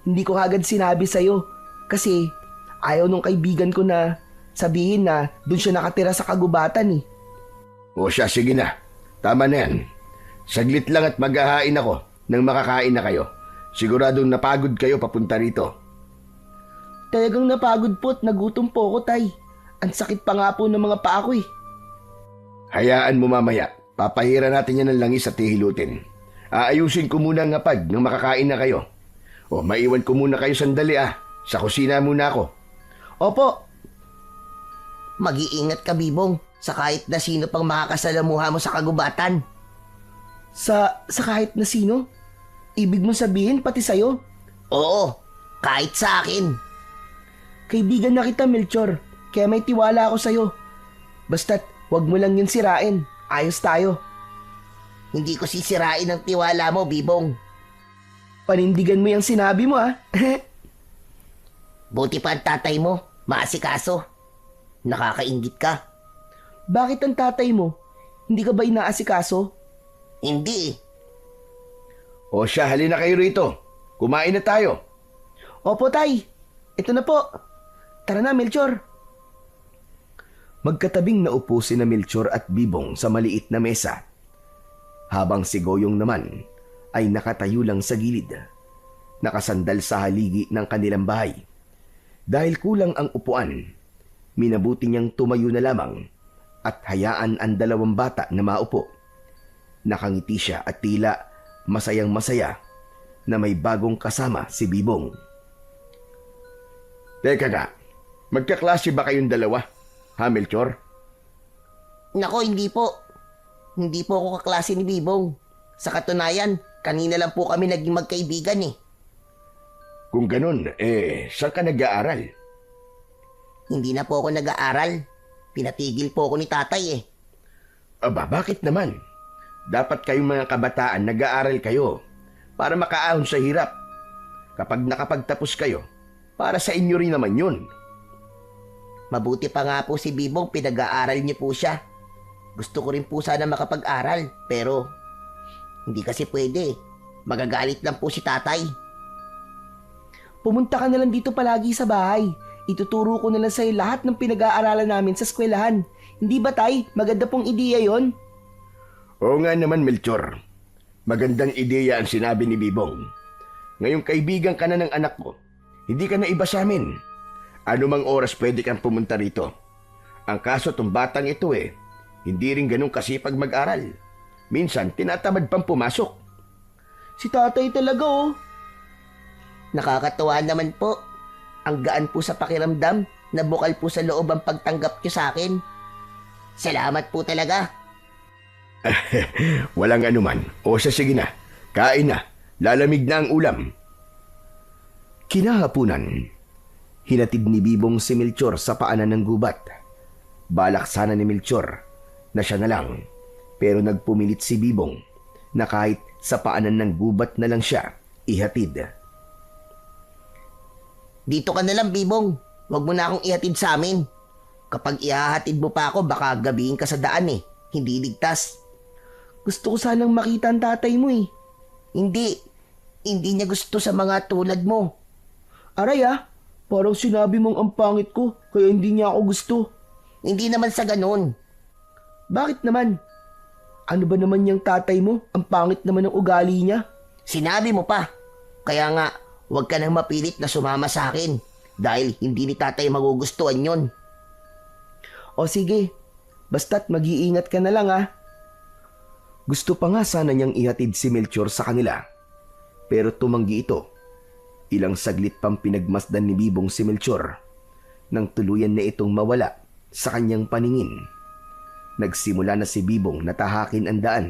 Hindi ko kagad sinabi sa'yo kasi ayaw nung kaibigan ko na sabihin na doon siya nakatira sa kagubatan eh. O siya, sige na. Tama na yan. Saglit lang at maghahain ako nang makakain na kayo. Siguradong napagod kayo papunta rito. Talagang napagod po at nagutom po ako, Tay. Ang sakit pa nga po ng mga paa ko eh. Hayaan mo mamaya. Papahira natin yan ng langis at hihilutin. Aayusin ko muna ang ngapag nang makakain na kayo. O maiwan ko muna kayo sandali Sa kusina muna ako. Opo, Mag-iingat ka, Bibong, sa kahit na sino pang makakasalamuha mo sa kagubatan. sa kahit na sino? Ibig mo sabihin pati sa'yo? Oo, kahit sa akin. Kaibigan na kita, Melchor. Kaya may tiwala ako sa'yo. Basta't wag mo lang yun sirain. Ayos tayo. Hindi ko sisirain ang tiwala mo, Bibong. Panindigan mo yung sinabi mo Buti pa ang tatay mo, maasikaso. Nakakaingit ka. Bakit ang tatay mo? Hindi ka ba inaasikaso? Hindi eh. O siya, halina kayo rito. Kumain na tayo. Opo, Tay. Ito na po. Tara na, Melchor. Magkatabing naupo sina Melchor at Bibong sa maliit na mesa. Habang si Goyong naman ay nakatayo lang sa gilid, nakasandal sa haligi ng kanilang bahay. Dahil kulang ang upuan, minabuti niyang tumayo na lamang at hayaan ang dalawang bata na maupo. Nakangiti siya at tila masayang masaya na may bagong kasama si Bibong. Teka nga, magkaklase ba kayong dalawa? Ha, Melchor? Nako, hindi po. Hindi po ako kaklase ni Bibong. Sa katunayan, kanina lang po kami naging magkaibigan eh. Kung ganun, saan ka nag-aaral? Hindi na po ako nag-aaral. Pinatigil po ako ni tatay eh. Aba, bakit naman? Dapat kayong mga kabataan nag-aaral kayo para makaahon sa hirap. Kapag nakapagtapos kayo, para sa inyo rin naman yun. Mabuti pa nga po si Bibong, pinag-aaral niyo po siya. Gusto ko rin po sana makapag-aral, pero hindi kasi pwede. Magagalit lang po si tatay. Pumunta ka na lang dito palagi sa bahay. Ituturo ko na lang sa'yo lahat ng pinag-aaralan namin sa eskwelahan. Hindi ba, Tay? Maganda pong ideya yon. Oo nga naman, Melchor. Magandang ideya ang sinabi ni Bibong. Ngayong kaibigan ka na ng anak ko, hindi ka na iba sa amin. Anumang oras pwede kang pumunta rito. Ang kaso tong batang ito hindi rin ganun kasipag mag-aral. Minsan, tinatamad pang pumasok. Si tatay talaga oh. Nakakatuwa naman po. Ang gaan po sa pakiramdam na bukal po sa loob ang pagtanggap niyo sa akin. Salamat po talaga. Walang anuman. O sige na, kain na. Lalamig na ang ulam. Kinahapunan, hinatid ni Bibong si Melchor sa paanan ng gubat. Balak sana ni Melchor na siya na lang, pero nagpumilit si Bibong na kahit sa paanan ng gubat na lang siya ihatid. Dito ka na lang, Bibong. Huwag mo na akong ihatid sa amin. Kapag ihahatid mo pa ako, baka gabihin ka sa daan Hindi ligtas. Gusto ko sanang makita ang tatay mo eh. Hindi. Hindi niya gusto sa mga tulad mo. Aray parang sinabi mong ang pangit ko, kaya hindi niya ako gusto. Hindi naman sa ganun. Bakit naman? Ano ba naman yung tatay mo? Ang pangit naman ng ugali niya. Sinabi mo pa. Kaya nga, huwag ka nang mapilit na sumama sa akin. Dahil hindi ni tatay magugustuhan yon. O sige, basta't mag-iingat ka na lang Gusto pa nga sana niyang ihatid si Melchor sa kanila, pero tumanggi ito. Ilang saglit pang pinagmasdan ni Bibong si Melchor nang tuluyan na itong mawala sa kanyang paningin. Nagsimula na si Bibong na tahakin ang daan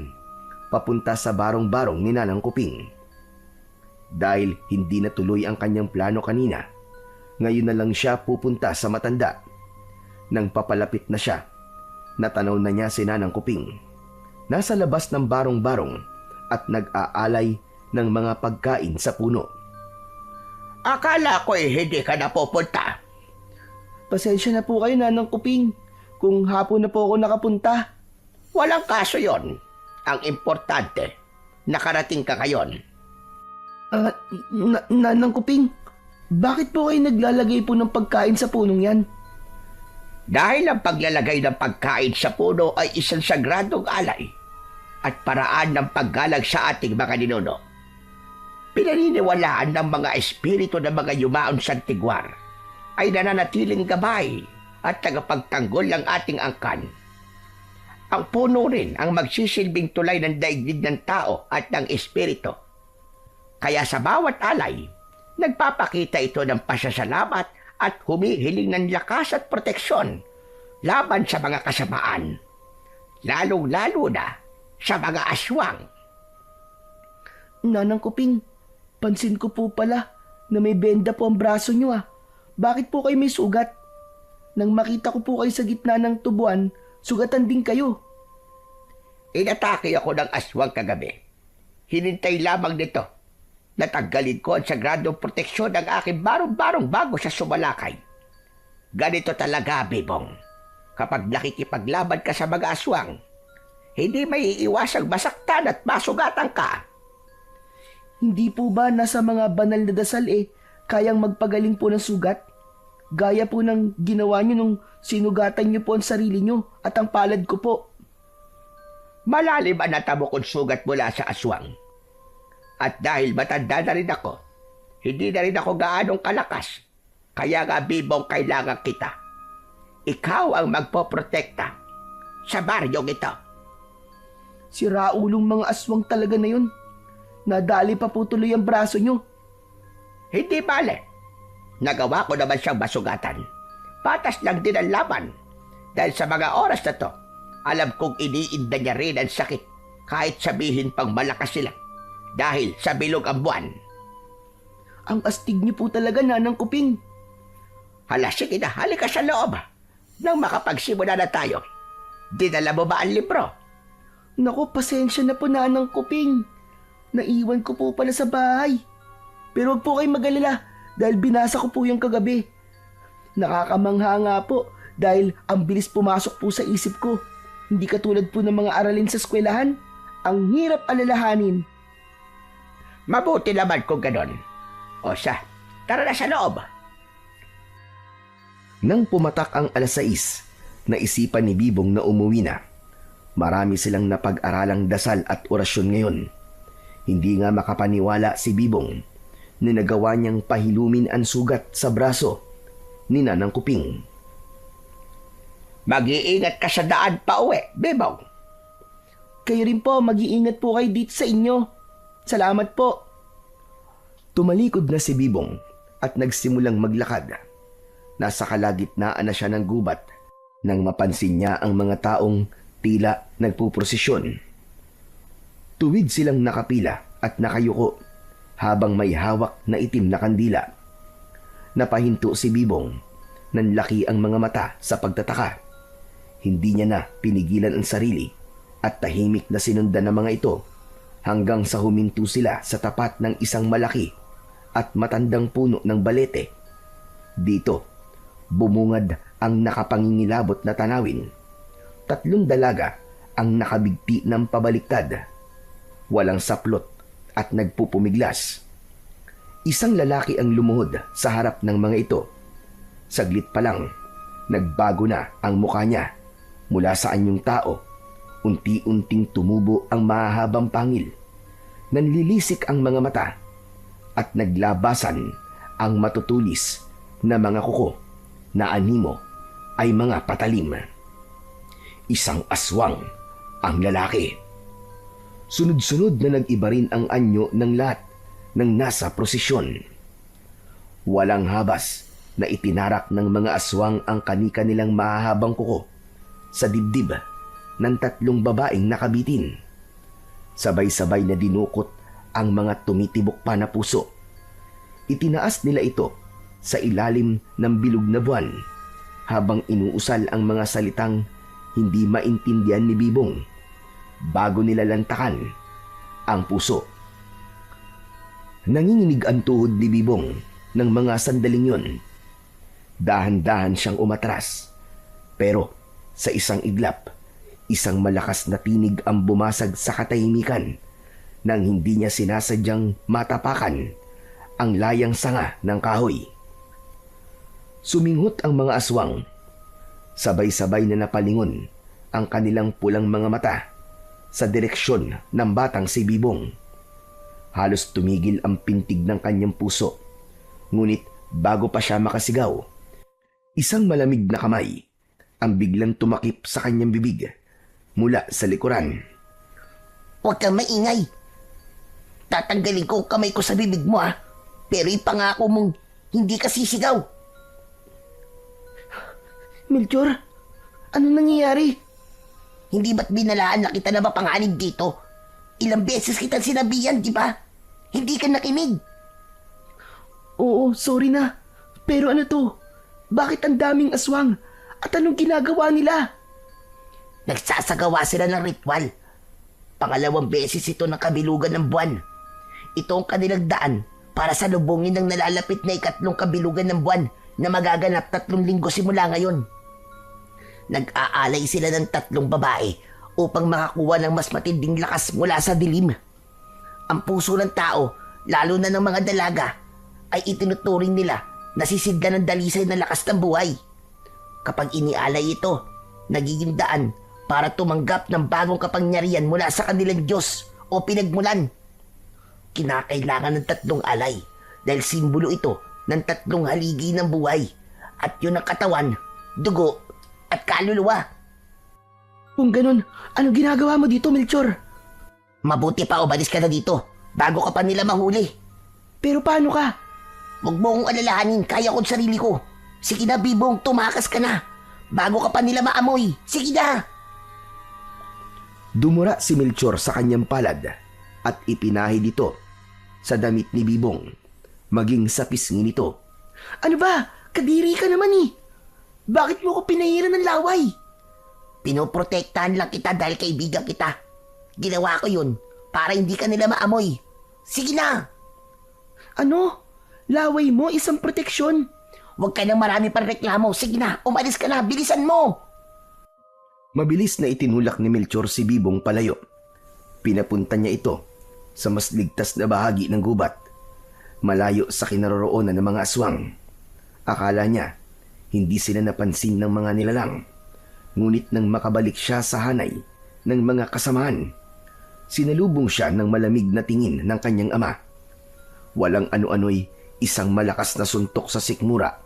papunta sa barong-barong ni Nanang Kuping. Dahil hindi natuloy ang kanyang plano kanina, ngayon na lang siya pupunta sa matanda. Nang papalapit na siya, natanaw na niya si Nanang Kuping. Nasa labas ng barong-barong at nag-aalay ng mga pagkain sa puno. Akala ko hindi ka na pupunta. Pasensya na po kayo, Nanang Kuping, kung hapon na po ako nakapunta. Walang kaso yon. Ang importante, nakarating ka ngayon. Nanang Kuping, bakit po kayo naglalagay po ng pagkain sa punong yan? Dahil ang paglalagay ng pagkain sa puno ay isang sagradong alay at paraan ng paggalang sa ating mga ninuno. Pinaniniwalaan ng mga espiritu ng mga yumaon sa tigwar ay nananatiling gabay at tagapagtanggol ng ating angkan. Ang puno rin ang magsisilbing tulay ng daigdig ng tao at ng espiritu. Kaya sa bawat alay, nagpapakita ito ng pasasalamat at humihiling ng lakas at proteksyon laban sa mga kasamaan, lalong-lalo na sa mga aswang. Nanang Kuping, pansin ko po pala na may benda po ang braso nyo Bakit po kayo may sugat? Nang makita ko po kayo sa gitna ng tubuan, sugatan din kayo. Inatake ako ng aswang kagabi. Hinintay lamang nito. Natanggalin ko ang sagradong proteksyon ng aking barong-barong bago siya sumalakay. Ganito talaga, Bibong. Kapag nakikipaglaban ka sa mga aswang, hindi may iiwasang masaktan at masugatan ka. Hindi po ba nasa mga banal na dasal kayang magpagaling po ng sugat? Gaya po ng ginawa nyo nung sinugatan nyo po ang sarili nyo at ang palad ko po. Malalim ang natamo kong sugat mula sa aswang. At dahil matanda na rin ako, hindi na rin ako gaanong kalakas. Kaya nga, Bibong, kailangan kita. Ikaw ang magpoprotekta sa baryong ito. Si Raulong mga aswang talaga na yun. Nadali pa po tuloy ang braso nyo. Hindi bale. Nagawa ko naman siyang masugatan. Patas lang din ang laban. Dahil sa mga oras na to, alam kong iniinda niya rin ang sakit kahit sabihin pang malakas sila. Dahil sa bilog ang buwan. Ang astig niyo po talaga, Nanang Kuping. Hala, sige na, halika sa loob. Nang makapagsimula na tayo. Dinala mo ba ang libro? Naku, pasensya na po, Nanang Kuping. Naiwan ko po pala sa bahay. Pero huwag po kayong mag-alala dahil binasa ko po yung kagabi. Nakakamangha nga po dahil ang bilis pumasok po sa isip ko. Hindi katulad po ng mga aralin sa eskwelahan. Ang hirap alalahanin. Mabuti naman kung ganon. O siya, tara na sa loob. Nang pumatak ang 6:00, naisipan ni Bibong na umuwi na. Marami silang napag-aralang dasal at orasyon ngayon. Hindi nga makapaniwala si Bibong na nagawa niyang pahilumin ang sugat sa braso ni Nanang Kuping. Mag-iingat ka sa daan pa uwi, Bebong. Kayo rin po, mag-iingat po kayo dito sa inyo. Salamat po. Tumalikod na si Bibong at nagsimulang maglakad. Nasa kalagitnaan na siya ng gubat nang mapansin niya ang mga taong tila nagpuprosesyon. Tuwid silang nakapila at nakayuko habang may hawak na itim na kandila. Napahinto si Bibong. Nanlaki ang mga mata sa pagtataka. Hindi niya na pinigilan ang sarili at tahimik na sinundan ng mga ito hanggang sa huminto sila sa tapat ng isang malaki at matandang puno ng balete. Dito, bumungad ang nakapangingilabot na tanawin. 3 dalaga ang nakabigti ng pabaliktad. Walang saplot at nagpupumiglas. Isang lalaki ang lumuhod sa harap ng mga ito. Saglit pa lang, nagbago na ang mukha niya. Mula sa anyong tao, unti-unting tumubo ang mahahabang pangil. Nanlilisik ang mga mata at naglabasan ang matutulis na mga kuko na animo ay mga patalim. Isang aswang ang lalaki. Sunod-sunod na nag-iba rin ang anyo ng lahat ng nasa prosesyon. Walang habas na itinarak ng mga aswang ang kani-kanilang mahahabang kuko sa dibdib ng 3 babaeng nakabitin. Sabay-sabay na dinukot ang mga tumitibok pa na puso. Itinaas nila ito sa ilalim ng bilog na buwan habang inuusal ang mga salitang hindi maintindihan ni Bibong bago nila lantakan ang puso. Nanginginig ang tuhod ni Bibong ng mga sandaling yun. Dahan-dahan siyang umatras, pero sa isang iglap, isang malakas na tinig ang bumasag sa katahimikan nang hindi niya sinasadyang matapakan ang layang sanga ng kahoy. Suminghot ang mga aswang. Sabay-sabay na napalingon ang kanilang pulang mga mata sa direksyon ng batang si Bibong. Halos tumigil ang pintig ng kanyang puso. Ngunit bago pa siya makasigaw, isang malamig na kamay ang biglang tumakip sa kanyang bibig mula sa likuran. Huwag kang maingay. Tatanggalin ko ang kamay ko sa bibig mo pero ipangako mong hindi ka sisigaw. Melchor, anong nangyayari? Hindi ba't binalaan na kita na mapanganib dito? Ilang beses kita sinabihan, di ba? Hindi ka nakinig. Oo, sorry na. Pero ano to? Bakit ang daming aswang? At anong ginagawa nila? Nagsasagawa sila ng ritual. 2 beses ito ng kabilugan ng buwan. Ito ang kanilang daan para salubungin ng nalalapit na 3 kabilugan ng buwan na magaganap 3 linggo simula ngayon. Nag-aalay sila ng 3 babae upang makakuha ng mas matinding lakas mula sa dilim. Ang puso ng tao, lalo na ng mga dalaga, ay itinuturing nila na sisidla ng dalisay na lakas ng buhay. Kapag inialay ito, nagiging daan para tumanggap ng bagong kapangyarihan mula sa kanilang Diyos o pinagmulan. Kinakailangan ng 3 alay dahil simbolo ito ng 3 haligi ng buhay at yun ang katawan, dugo at kaluluwa. Kung ganun, anong ginagawa mo dito, Melchor? Mabuti pa umalis ka na dito bago ka pa nila mahuli. Pero paano ka? Huwag mo akong alalahanin, kaya ko't sarili ko. Sige na, Bibong, tumakas ka na bago ka pa nila maamoy. Sige na! Dumura si Melchor sa kanyang palad at ipinahid ito sa damit ni Bibong, maging sa pisngi nito. Ano ba? Kadiri ka naman eh. Bakit mo ko pinahiran ng laway? Pinoprotektahan lang kita dahil kaibigan kita. Ginawa ko yun para hindi ka nila maamoy. Sige na! Ano? Laway mo, isang proteksyon. Huwag ka nang marami pang reklamo. Sige na, umalis ka na, bilisan mo! Mabilis na itinulak ni Melchor si Bibong palayo. Pinapunta niya ito sa mas ligtas na bahagi ng gubat, malayo sa kinaroroonan ng mga aswang. Akala niya hindi sila napansin ng mga nilalang. Ngunit nang makabalik siya sa hanay ng mga kasamahan, sinalubong siya ng malamig na tingin ng kanyang ama. Walang ano-ano'y isang malakas na suntok sa sikmura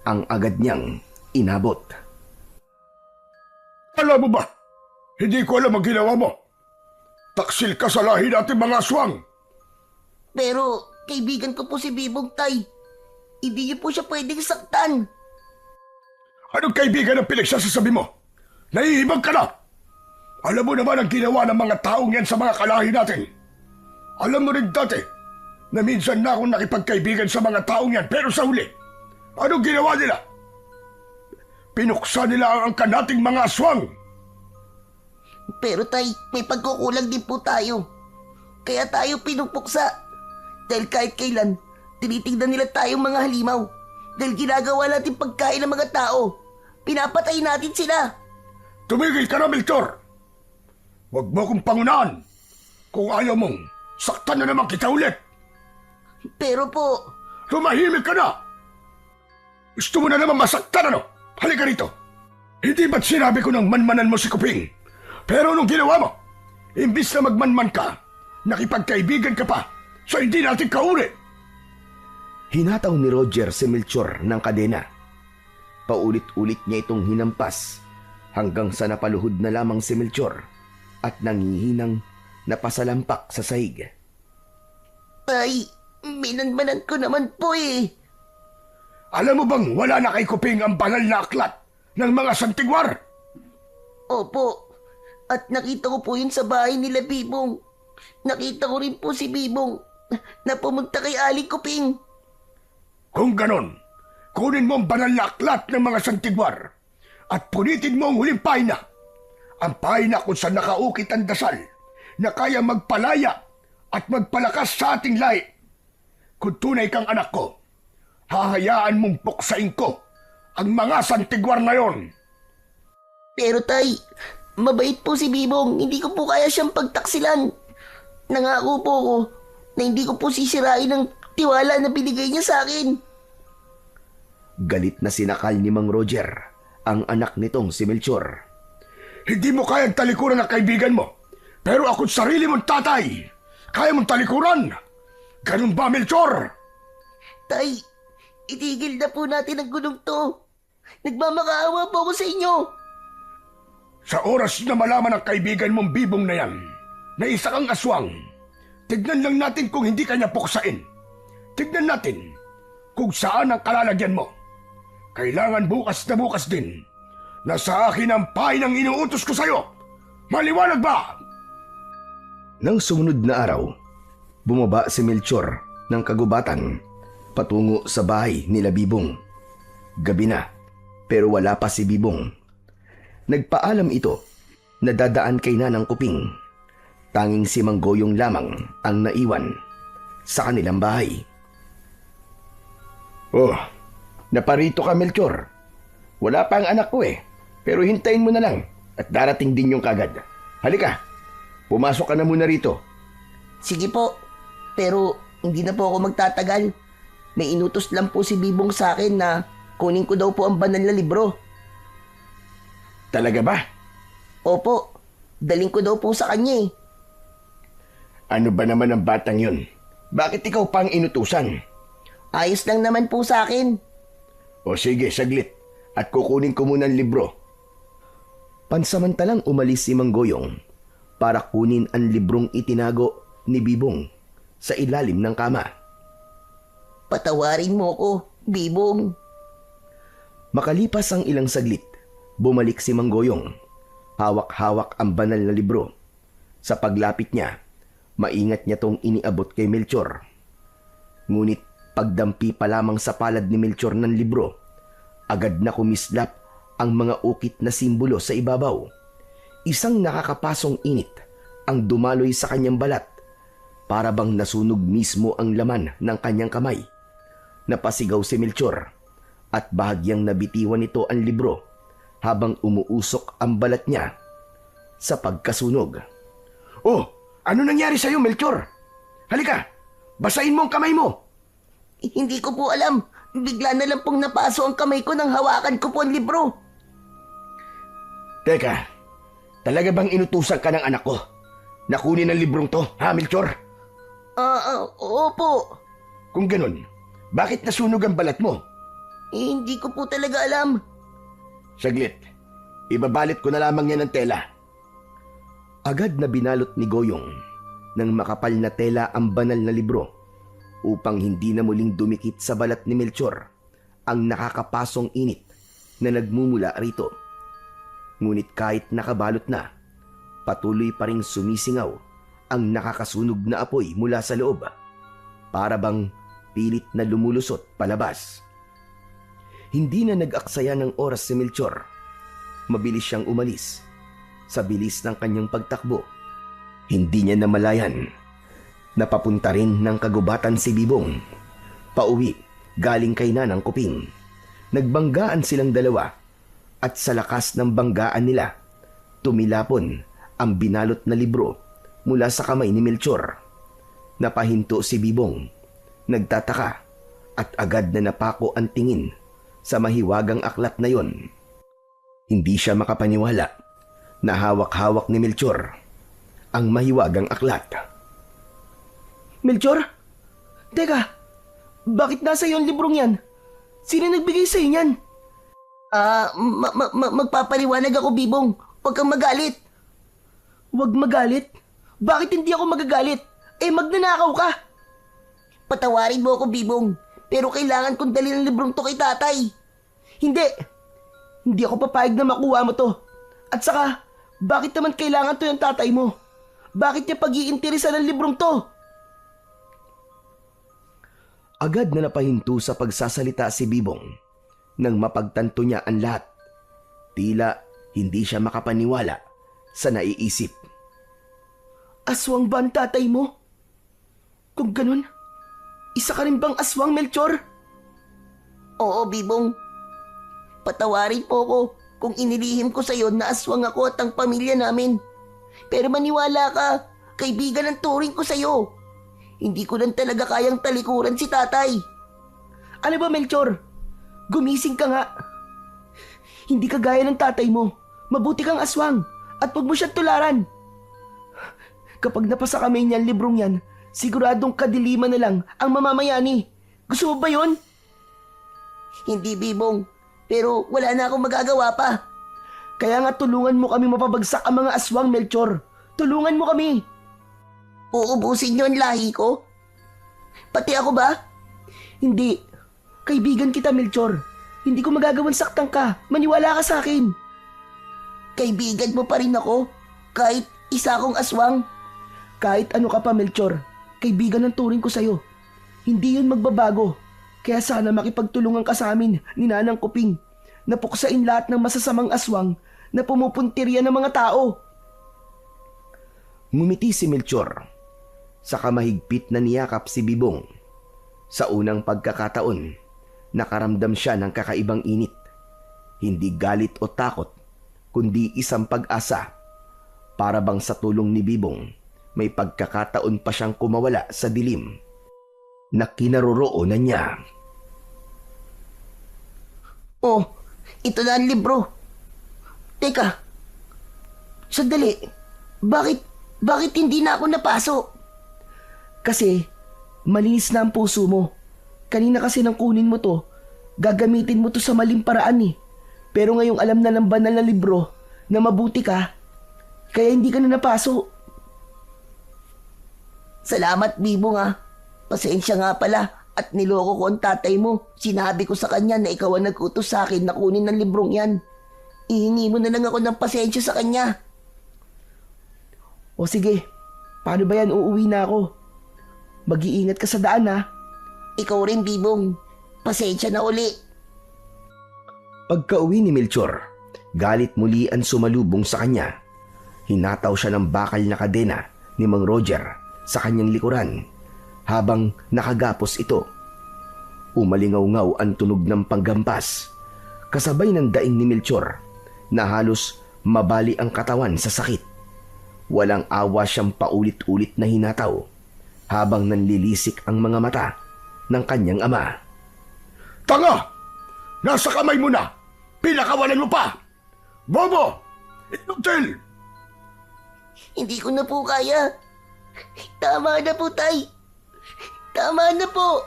ang agad niyang inabot. Alam mo ba, hindi ko alam ang ginawa mo. Taksil ka sa lahi natin mga aswang. Pero kaibigan ko po si Bibong, Tay. Hindi niyo po siya pwedeng saktan. Anong kaibigan ang pinagsasasabi mo? Nahihibag ka na! Alam mo naman ang ginawa ng mga taong yan sa mga kalahi natin. Alam mo rin dati na minsan na akong nakipagkaibigan sa mga taong yan, pero sa huli, anong ginawa nila? Pinuksa nila ang angkan nating mga aswang. Pero Tay, may pagkukulang din po tayo. Kaya tayo pinupuksa. Dahil kahit kailan, tinitignan nila tayong mga halimaw. Dahil ginagawa natin pagkain ng mga tao. Pinapatay natin sila. Tumigil ka na, Melchor! Huwag mo akong pangunahan. Kung ayaw mong, saktan na naman kita ulit. Pero po, Tumahimik ka na! Gusto mo na naman masaktan, ano? Halika rito. Hindi ba't sinabi ko nang manmanan mo si Kuping? Pero nung ginawa mo, imbis na magmanman ka, nakipagkaibigan ka pa, so hindi natin kauri. Hinataw ni Roger si Melchor ng kadena. Paulit-ulit niya itong hinampas hanggang sa napaluhod na lamang si Melchor at nangihinang napasalampak sa sahig. Tay, minanmanan ko naman po eh. Alam mo bang wala na kay Kuping ang banal na aklat ng mga santigwar? Opo, at nakita ko po yun sa bahay nila Bibong. Nakita ko rin po si Bibong na pumunta kay Aling Kuping. Kung ganon, kunin mo ang banal na aklat ng mga santigwar at punitin mo ang huling pahina. Ang pahina kung saan nakaukit ang dasal na kaya magpalaya at magpalakas sa ating lahi. Kung tunay kang anak ko, hahayaan mong puksain ko ang mga santigwar na yon. Pero Tay, mabait po si Bibong. Hindi ko po kaya siyang pagtaksilan. Nangako po ko na hindi ko po sisirain ang tiwala na binigay niya sa akin. Galit na sinakal ni Mang Roger ang anak nitong si Melchor. Hindi mo kayang talikuran ang kaibigan mo, pero ako't sarili mong tatay. Kaya mong talikuran. Ganun ba, Melchor? Tay, itigil na po natin ang gulong to. Nagmamakaawa po ako sa inyo. Sa oras na malaman ng kaibigan mong Bibong na yan, na isa kang aswang, tignan lang natin kung hindi kanya puksain. Tignan natin kung saan ang kalalagyan mo. Kailangan bukas na bukas din na sa akin ang pahinang inuutos ko sa'yo. Maliwanag ba? Nang sumunod na araw, bumaba si Melchor ng kagubatan patungo sa bahay nila Bibong. Gabi na, pero wala pa si Bibong. Nagpaalam ito na dadaan kay Nanang Kuping. Tanging si Mang Goyong lamang ang naiwan sa kanilang bahay. Oh, Naparito ka, Melchor. Wala pa ang anak ko eh, pero hintayin mo na lang at darating din yung kagad. Halika, pumasok ka na muna rito. Sige po, pero hindi na po ako magtatagal. May inutos lang po si Bibong sa akin na kunin ko daw po ang banal na libro. Talaga ba? Opo, daling ko daw po sa kanya eh. Ano ba naman ang batang yun? Bakit ikaw pang inutusan? Ayos lang naman po sa akin. O sige, saglit. At kukunin ko muna ang libro. Pansamantalang umalis si Mang Goyong para kunin ang librong itinago ni Bibong sa ilalim ng kama. Patawarin mo ko, Bibong. Makalipas ang ilang saglit, bumalik si Mang Goyong. Hawak-hawak ang banal na libro. Sa paglapit niya, maingat niya tong iniabot kay Melchor. Ngunit pagdampi pa lamang sa palad ni Melchor ng libro, agad na kumislap ang mga ukit na simbolo sa ibabaw. Isang nakakapasong init ang dumaloy sa kanyang balat, para bang nasunog mismo ang laman ng kanyang kamay. Napasigaw si Melchor at bahagyang nabitiwan nito ang libro habang umuusok ang balat niya sa pagkasunog. Oh, ano nangyari sa'yo, Melchor? Halika, basahin mo ang kamay mo. Hindi ko po alam. Bigla na lang pong napaso ang kamay ko nang hawakan ko po ang libro. Teka, talaga bang inutusan ka ng anak ko na kunin ang librong to, ha, Melchor? Opo. Kung ganun, bakit nasunog ang balat mo? Hindi ko po talaga alam. Saglit. Ibabalit ko na lamang yan ng tela. Agad na binalot ni Goyong ng makapal na tela ang banal na libro upang hindi na muling dumikit sa balat ni Melchor ang nakakapasong init na nagmumula rito. Ngunit kahit nakabalot na, patuloy pa ring sumisingaw ang nakakasunog na apoy mula sa loob, para bang pilit na lumulusot palabas. Hindi na nag-aksaya ng oras si Melchor. Mabilis siyang umalis. Sa bilis ng kanyang pagtakbo, hindi niya namalayan. Napapunta rin ng kagubatan si Bibong. Pauwi, galing kay Nanang Kuping. Nagbanggaan silang dalawa at sa lakas ng banggaan nila, tumilapon ang binalot na libro mula sa kamay ni Melchor. Napahinto si Bibong. Nagtataka at agad na napako ang tingin sa mahiwagang aklat na yon. Hindi siya makapaniwala na hawak-hawak ni Melchor ang mahiwagang aklat. Melchor? Teka, bakit nasa iyo ang librong yan? Sino nagbigay sa niyan? Magpapaliwanag ako, Bibong. Huwag kang magalit. Huwag magalit? Bakit hindi ako magagalit? Magnanakaw ka! Patawarin mo ako, Bibong. Pero kailangan kong dalhin ang librong to kay tatay. Hindi! Hindi ako papayag na makuha mo to. At saka, bakit naman kailangan to yung tatay mo? Bakit niya pag-iinteresan ng librong to? Agad na napahinto sa pagsasalita si Bibong nang mapagtanto niya ang lahat. Tila hindi siya makapaniwala sa naiisip. Aswang ba ang tatay mo? Kung ganun, isa ka rin bang aswang, Melchor? Oo, Bibong. Patawarin po ko kung inilihim ko sa'yo na aswang ako at ang pamilya namin. Pero maniwala ka, kaibigan ang turing ko sa'yo. Hindi ko lang talaga kayang talikuran si tatay. Ano ba, Melchor? Gumising ka nga. Hindi ka gaya ng tatay mo. Mabuti kang aswang at huwag mo siyang tularan. Kapag napasa kami niyan librong yan, siguradong kadiliman na lang ang mamamayani. Gusto mo ba yun? Hindi, Bibong. Pero wala na akong magagawa pa. Kaya nga tulungan mo kami mapabagsak ang mga aswang, Melchor. Tulungan mo kami. Uubusin niyo ang lahi ko? Pati ako ba? Hindi. Kaibigan kita, Melchor. Hindi ko magagawang saktan ka. Maniwala ka sa akin. Kaibigan mo pa rin ako? Kahit isa akong aswang? Kahit ano ka pa, Melchor. Kaibigan ang turing ko sa'yo. Hindi yun magbabago. Kaya sana makipagtulungan ka sa amin ni Nanang Kuping na puksain lahat ng masasamang aswang na pumupuntirya ng mga tao. Ngumiti si Melchor. Saka mahigpit na niyakap si Bibong. Sa unang pagkakataon, nakaramdam siya ng kakaibang init. Hindi galit o takot, kundi isang pag-asa. Para bang sa tulong ni Bibong, may pagkakataon pa siyang kumawala sa dilim na kinaroroonan niya. Oh, ito na ang libro. Teka, sandali. Bakit hindi na ako napaso? Kasi malinis na ang puso mo. Kanina kasi nang kunin mo to, gagamitin mo to sa maling paraan eh. Pero ngayong alam na ng banal na libro na mabuti ka, kaya hindi ka na napaso. Salamat, Bibong ah. Pasensya nga pala at niloko ko ang tatay mo. Sinabi ko sa kanya na ikaw ang nag-utos sa akin na kunin ang librong yan. Ihingi mo na lang ako ng pasensya sa kanya. O sige, paano ba yan? Uuwi na ako. Mag-iingat ka sa daan ha. Ikaw rin, Bibong. Pasensya na uli. Pagka-uwi ni Melchor, galit muli ang sumalubong sa kanya. Hinataw siya ng bakal na kadena ni Mang Roger sa kanyang likuran habang nakagapos ito. Umalingaw-ngaw ang tunog ng panggampas, kasabay ng daing ni Melchor na halos mabali ang katawan sa sakit. Walang awa siyang paulit-ulit na hinataw habang nanlilisik ang mga mata ng kanyang ama. Tanga! Nasa kamay mo na! Pinakawalan mo pa! Bobo! Inutil! Hindi ko na po kaya. Tama na po, tay. Tama na po.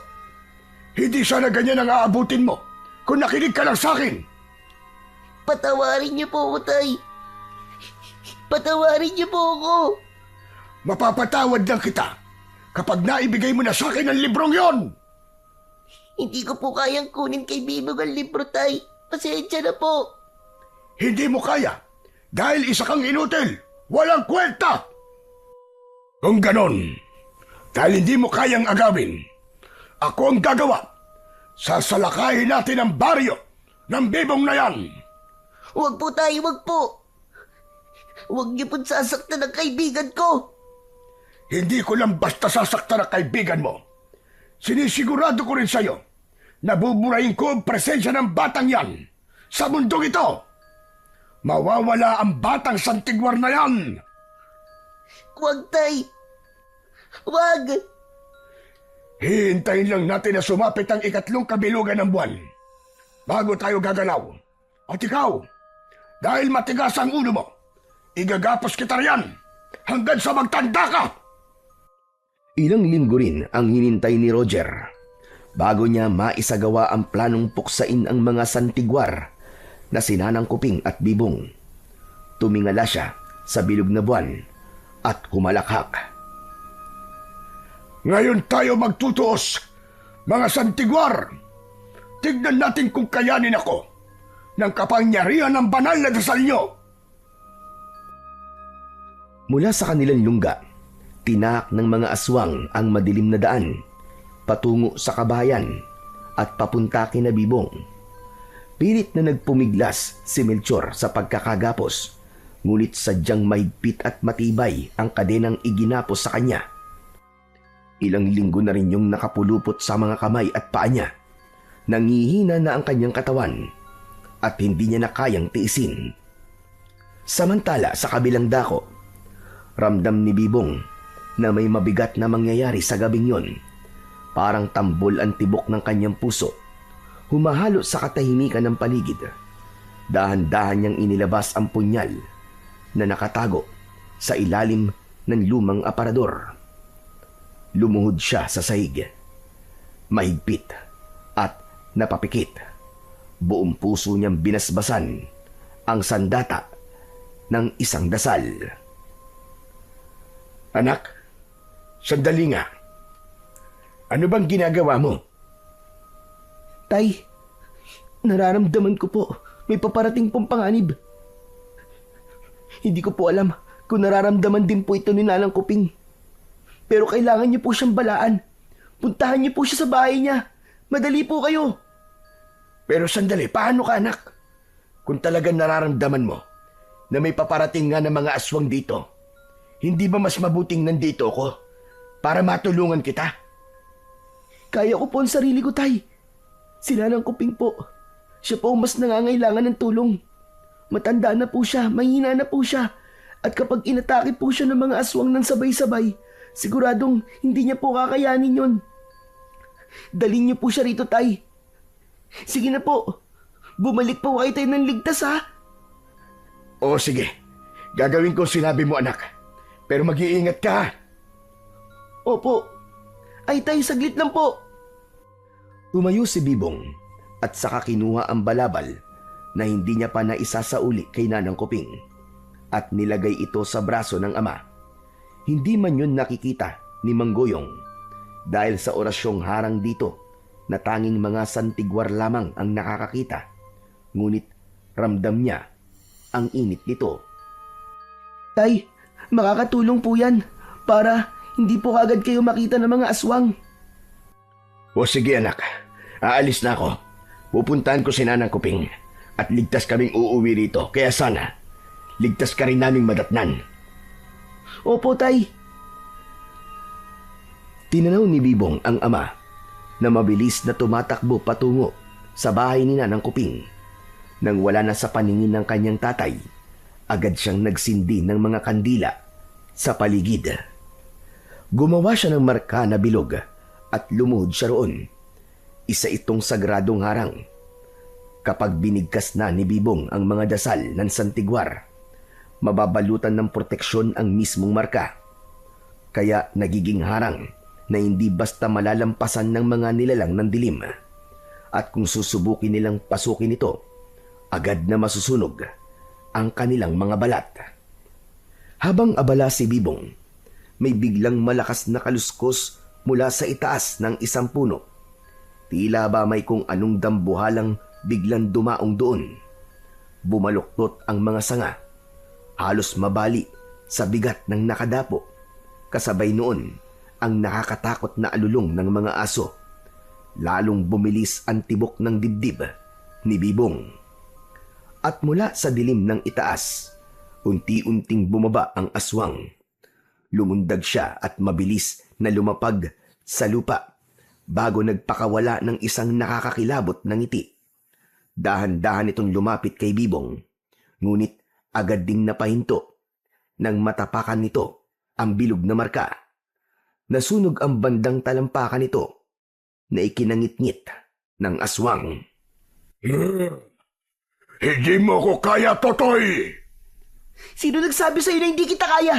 Hindi sana ganyan ang aabutin mo kung nakinig ka lang sa akin. Patawarin niyo po ako, Tay. Patawarin niyo po ako. Mapapatawad lang kita kapag naibigay mo na sa akin ang librong yon. Hindi ko po kayang kunin kay Bibong ang libro, Tay. Pasensya na po. Hindi mo kaya dahil isa kang inutil. Walang kwenta. Kung ganon, dahil hindi mo kayang agawin, ako ang gagawa. Sasalakayin natin ang baryo ng Bibong na yan. Huwag po, Tay, huwag po. Huwag niyo po sasaktan ang kaibigan ko. Hindi ko lang basta sasaktan ang kaibigan mo. Sinisigurado ko rin sa'yo na buburahin ko ang presensya ng batang yan sa mundong ito. Mawawala ang batang santigwar na yan. Huwag, Tay. Huwag. Hihintayin lang natin na sumapit ang ikatlong kabilugan ng buwan bago tayo gagalaw. At ikaw, dahil matigas ang ulo mo, igagapos kita riyan hanggang sa magtanda ka. Ilang linggo rin ang hinintay ni Roger bago niya maisagawa ang planong puksain ang mga santigwar na sinanang Kuping at Bibong. Tumingala siya sa bilog na buwan at humalakhak. Ngayon tayo magtutuos, mga santigwar. Tignan natin kung kayanin ako ng kapangyarihan ng banal na dasal niyo. Mula sa kanilang lungga, tinahak ng mga aswang ang madilim na daan patungo sa kabahayan at papunta kina Bibong. Pilit na nagpumiglas si Melchor sa pagkakagapos, ngunit sadyang mahigpit at matibay ang kadenang iginapos sa kanya. Ilang linggo na rin yung nakapulupot sa mga kamay at paa niya. Nangihina na ang kanyang katawan at hindi niya na kayang tiisin. Samantala sa kabilang dako, ramdam ni Bibong na may mabigat na mangyayari sa gabing yon. Parang tambol ang tibok ng kanyang puso. Humahalo sa katahimikan ng paligid. Dahan-dahan niyang inilabas ang punyal na nakatago sa ilalim ng lumang aparador. Lumuhod siya sa sahig. Mahigpit at napapikit. Buong puso niyang binasbasan ang sandata ng isang dasal. Anak, sandali nga. Ano bang ginagawa mo? Tay, nararamdaman ko po may paparating pong panganib. Hindi ko po alam kung nararamdaman din po ito ni Nanang Kuping. Pero kailangan niyo po siyang balaan. Puntahan niyo po siya sa bahay niya. Madali po kayo. Pero sandali, paano ka anak? Kung talagang nararamdaman mo na may paparating nga ng mga aswang dito, hindi ba mas mabuting nandito ako para matulungan kita? Kaya ko po ang sarili ko, Tay. Si Nanang Kuping po. Siya po ang mas nangangailangan ng tulong. Matanda na po siya, mahina na po siya. At kapag inatake po siya ng mga aswang ng sabay-sabay, siguradong hindi niya po kakayanin yon. Dalhin niyo po siya rito, Tay. Sige na po. Bumalik po kayo tayo ng ligtas, ha? Oo, sige. Gagawin ko sinabi mo, anak. Pero mag-iingat ka, ha? Opo. Ay, Tay, saglit lang po. Tumayo si Bibong at saka kinuha ang balabal na hindi niya pa naisasauli kay Nanang Kuping at nilagay ito sa braso ng ama. Hindi man yun nakikita ni Manggoyong dahil sa orasyong harang dito na tanging mga santigwar lamang ang nakakakita. Ngunit ramdam niya ang init nito. Tay, makakatulong po yan para hindi po kagad kayo makita ng mga aswang. O sige, anak. Aalis na ako. Pupuntahan ko si Nanang Kuping at ligtas kaming uuwi rito. Kaya sana, ligtas ka rin naming madatnan. Opo, Tay. Tinanaw ni Bibong ang ama na mabilis na tumatakbo patungo sa bahay ni Nanang Kuping. Nang wala na sa paningin ng kanyang tatay, agad siyang nagsindi ng mga kandila sa paligid. Gumawa siya ng marka na bilog at lumuhod siya roon. Isa itong sagradong harang. Kapag binigkas na ni Bibong ang mga dasal ng santigwar, mababalutan ng proteksyon ang mismong marka. Kaya nagiging harang na hindi basta malalampasan ng mga nilalang ng dilim. at kung susubukin nilang pasukin ito, agad na masusunog ang kanilang mga balat. Habang abala si Bibong, may biglang malakas na kaluskos mula sa itaas ng isang puno. Tila ba may kung anong dambuhalang biglang dumaong doon. Bumaluktot ang mga sanga, halos mabali sa bigat ng nakadapo. Kasabay noon ang nakakatakot na alulong ng mga aso. Lalong bumilis ang tibok ng dibdib ni Bibong. At mula sa dilim ng itaas, unti-unting bumaba ang aswang. Lumundag siya at mabilis na lumapag sa lupa bago nagpakawala ng isang nakakakilabot na ngiti. Dahan-dahan itong lumapit kay Bibong, ngunit agad ding napahinto nang matapakan nito ang bilog na marka. Nasunog ang bandang talampakan nito na ikinangit-ngit ng aswang. Hindi mo ko kaya, Totoy! Sino nagsabi sa'yo na hindi kita kaya?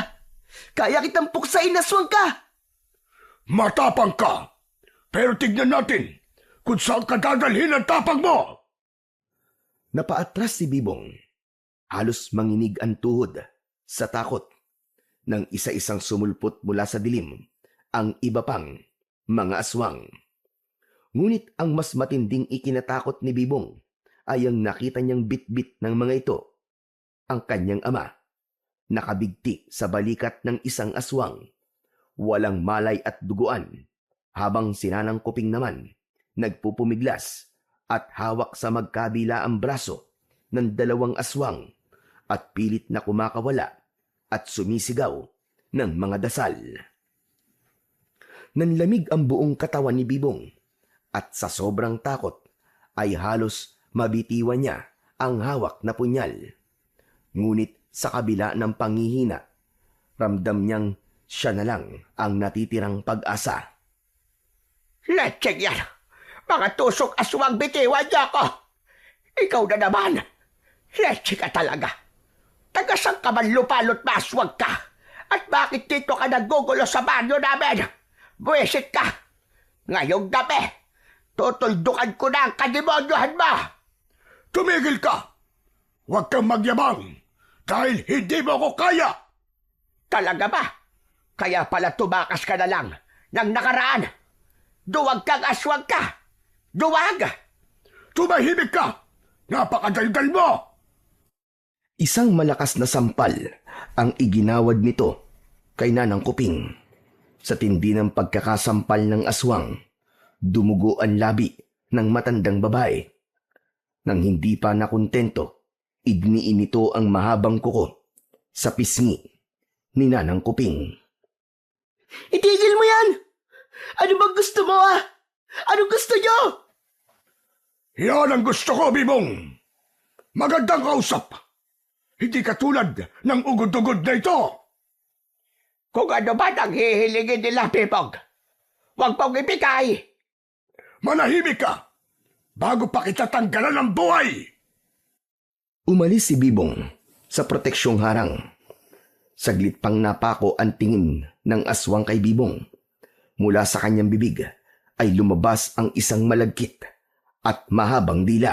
Kaya kitang puksain, aswang ka! Matapang ka! Pero tignan natin kung saan ka dadalhin ang tapang mo! Napaatras si Bibong. Halos manginig ang tuhod sa takot nang isa-isang sumulpot mula sa dilim ang iba pang mga aswang. Ngunit ang mas matinding ikinatakot ni Bibong ay ang nakita niyang bit-bit ng mga ito. Ang kanyang ama, nakabigti sa balikat ng isang aswang, walang malay at duguan, habang si Nanang Kuping naman nagpupumiglas at hawak sa magkabila ang braso ng dalawang aswang at pilit na kumakawala at sumisigaw ng mga dasal. Nanlamig ang buong katawan ni Bibong at sa sobrang takot ay halos mabitiwan niya ang hawak na punyal. Ngunit sa kabila ng panghihina, ramdam niyang siya na lang ang natitirang pag-asa. Lecheng yan! Mga tusok aswang, bitiwan niya ako! Ikaw na naman! Lecheng ka talaga! Tagasang ka man lupalot maswag ka! At bakit dito ka nagugulo sa banyo namin? Buwisit ka! Ngayong gabi, tutuldukan ko na ang kademonyohan mo! Tumigil ka! Huwag kang magyabang! Dahil hindi mo ko kaya! Talaga ba? Kaya pala tumakas ka na lang ng nakaraan! Duwag kang aswang ka! Duwag! Tumahimik ka! Napakadaldal mo! Isang malakas na sampal ang iginawad nito kay Nanang Kuping. Sa tindi ng pagkakasampal ng aswang, dumugo ang labi ng matandang babae. Nang hindi pa nakontento, idniin nito ang mahabang kuko sa pisngi ni Nanang Kuping. Itigil mo yan! Ano bang gusto mo, ah? Anong gusto nyo? Yan ang gusto ko, Bibong! Magandang kausap! Hindi katulad ng ugod-ugod na ito! Kung ano ba ang hihilingin nila, Bibong, huwag mong ibigay! Manahimik ka! Bago pa kita tanggalan ng buhay! Umalis si Bibong sa proteksyong harang. Saglit pang napako ang tingin ng aswang kay Bibong. Mula sa kanyang bibig ay lumabas ang isang malagkit at mahabang dila.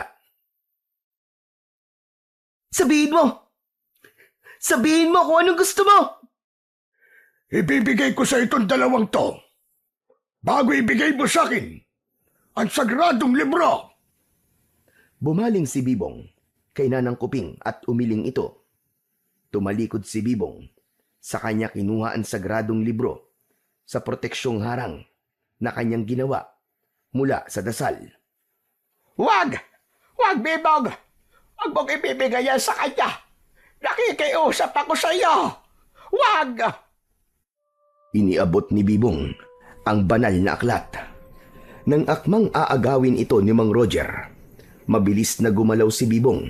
Sabihin mo! Sabihin mo kung anong gusto mo! Ibibigay ko sa itong dalawang to bago ibigay mo sa akin ang sagradong libro. Bumaling si Bibong kay Nanang Kuping at umiling ito. Tumalikod si Bibong. Sa kanya kinuha ang sagradong libro sa proteksyong harang na kanyang ginawa mula sa dasal. Wag! Wag, Bibong! Wag mong ibibigay yan sa kanya! Nakikiusap ako sa iyo! Wag! Iniabot ni Bibong ang banal na aklat. Nang akmang aagawin ito ni Mang Roger, mabilis na gumalaw si Bibong.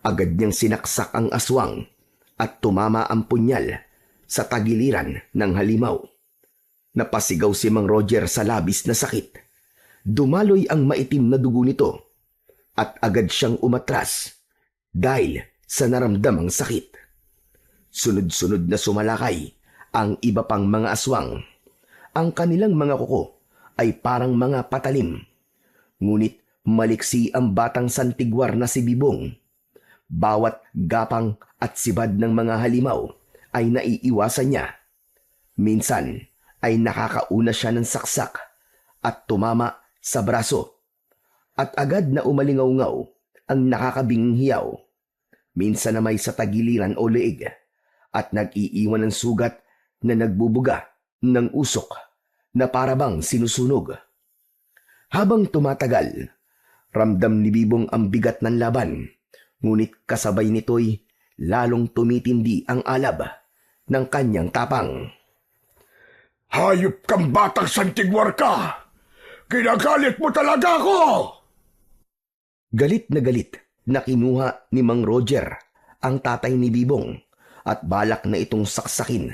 Agad niyang sinaksak ang aswang at tumama ang punyal sa tagiliran ng halimaw. Napasigaw si Mang Roger sa labis na sakit. Dumaloy ang maitim na dugo nito at agad siyang umatras dahil sa naramdamang sakit. Sunod-sunod na sumalakay ang iba pang mga aswang. Ang kanilang mga kuko ay parang mga patalim. Ngunit Maliksi ang batang santigwar na si Bibong. Bawat gapang at sibad ng mga halimaw ay naiiwasan niya. Minsan ay nakakauna siya ng saksak at tumama sa braso. At agad na umalingaw-ngaw ang nakakabinging hiyaw. Minsan na may sa tagiliran o leeg at nag-iiwan ng sugat na nagbubuga ng usok na parabang sinusunog. Habang tumatagal, ramdam ni Bibong ang bigat ng laban, ngunit kasabay nito'y lalong tumitindi ang alab ng kanyang tapang. Hayop kang batang santigwar ka! Kinagalit mo talaga ako! Galit na kinuha ni Mang Roger ang tatay ni Bibong at balak na itong saksakin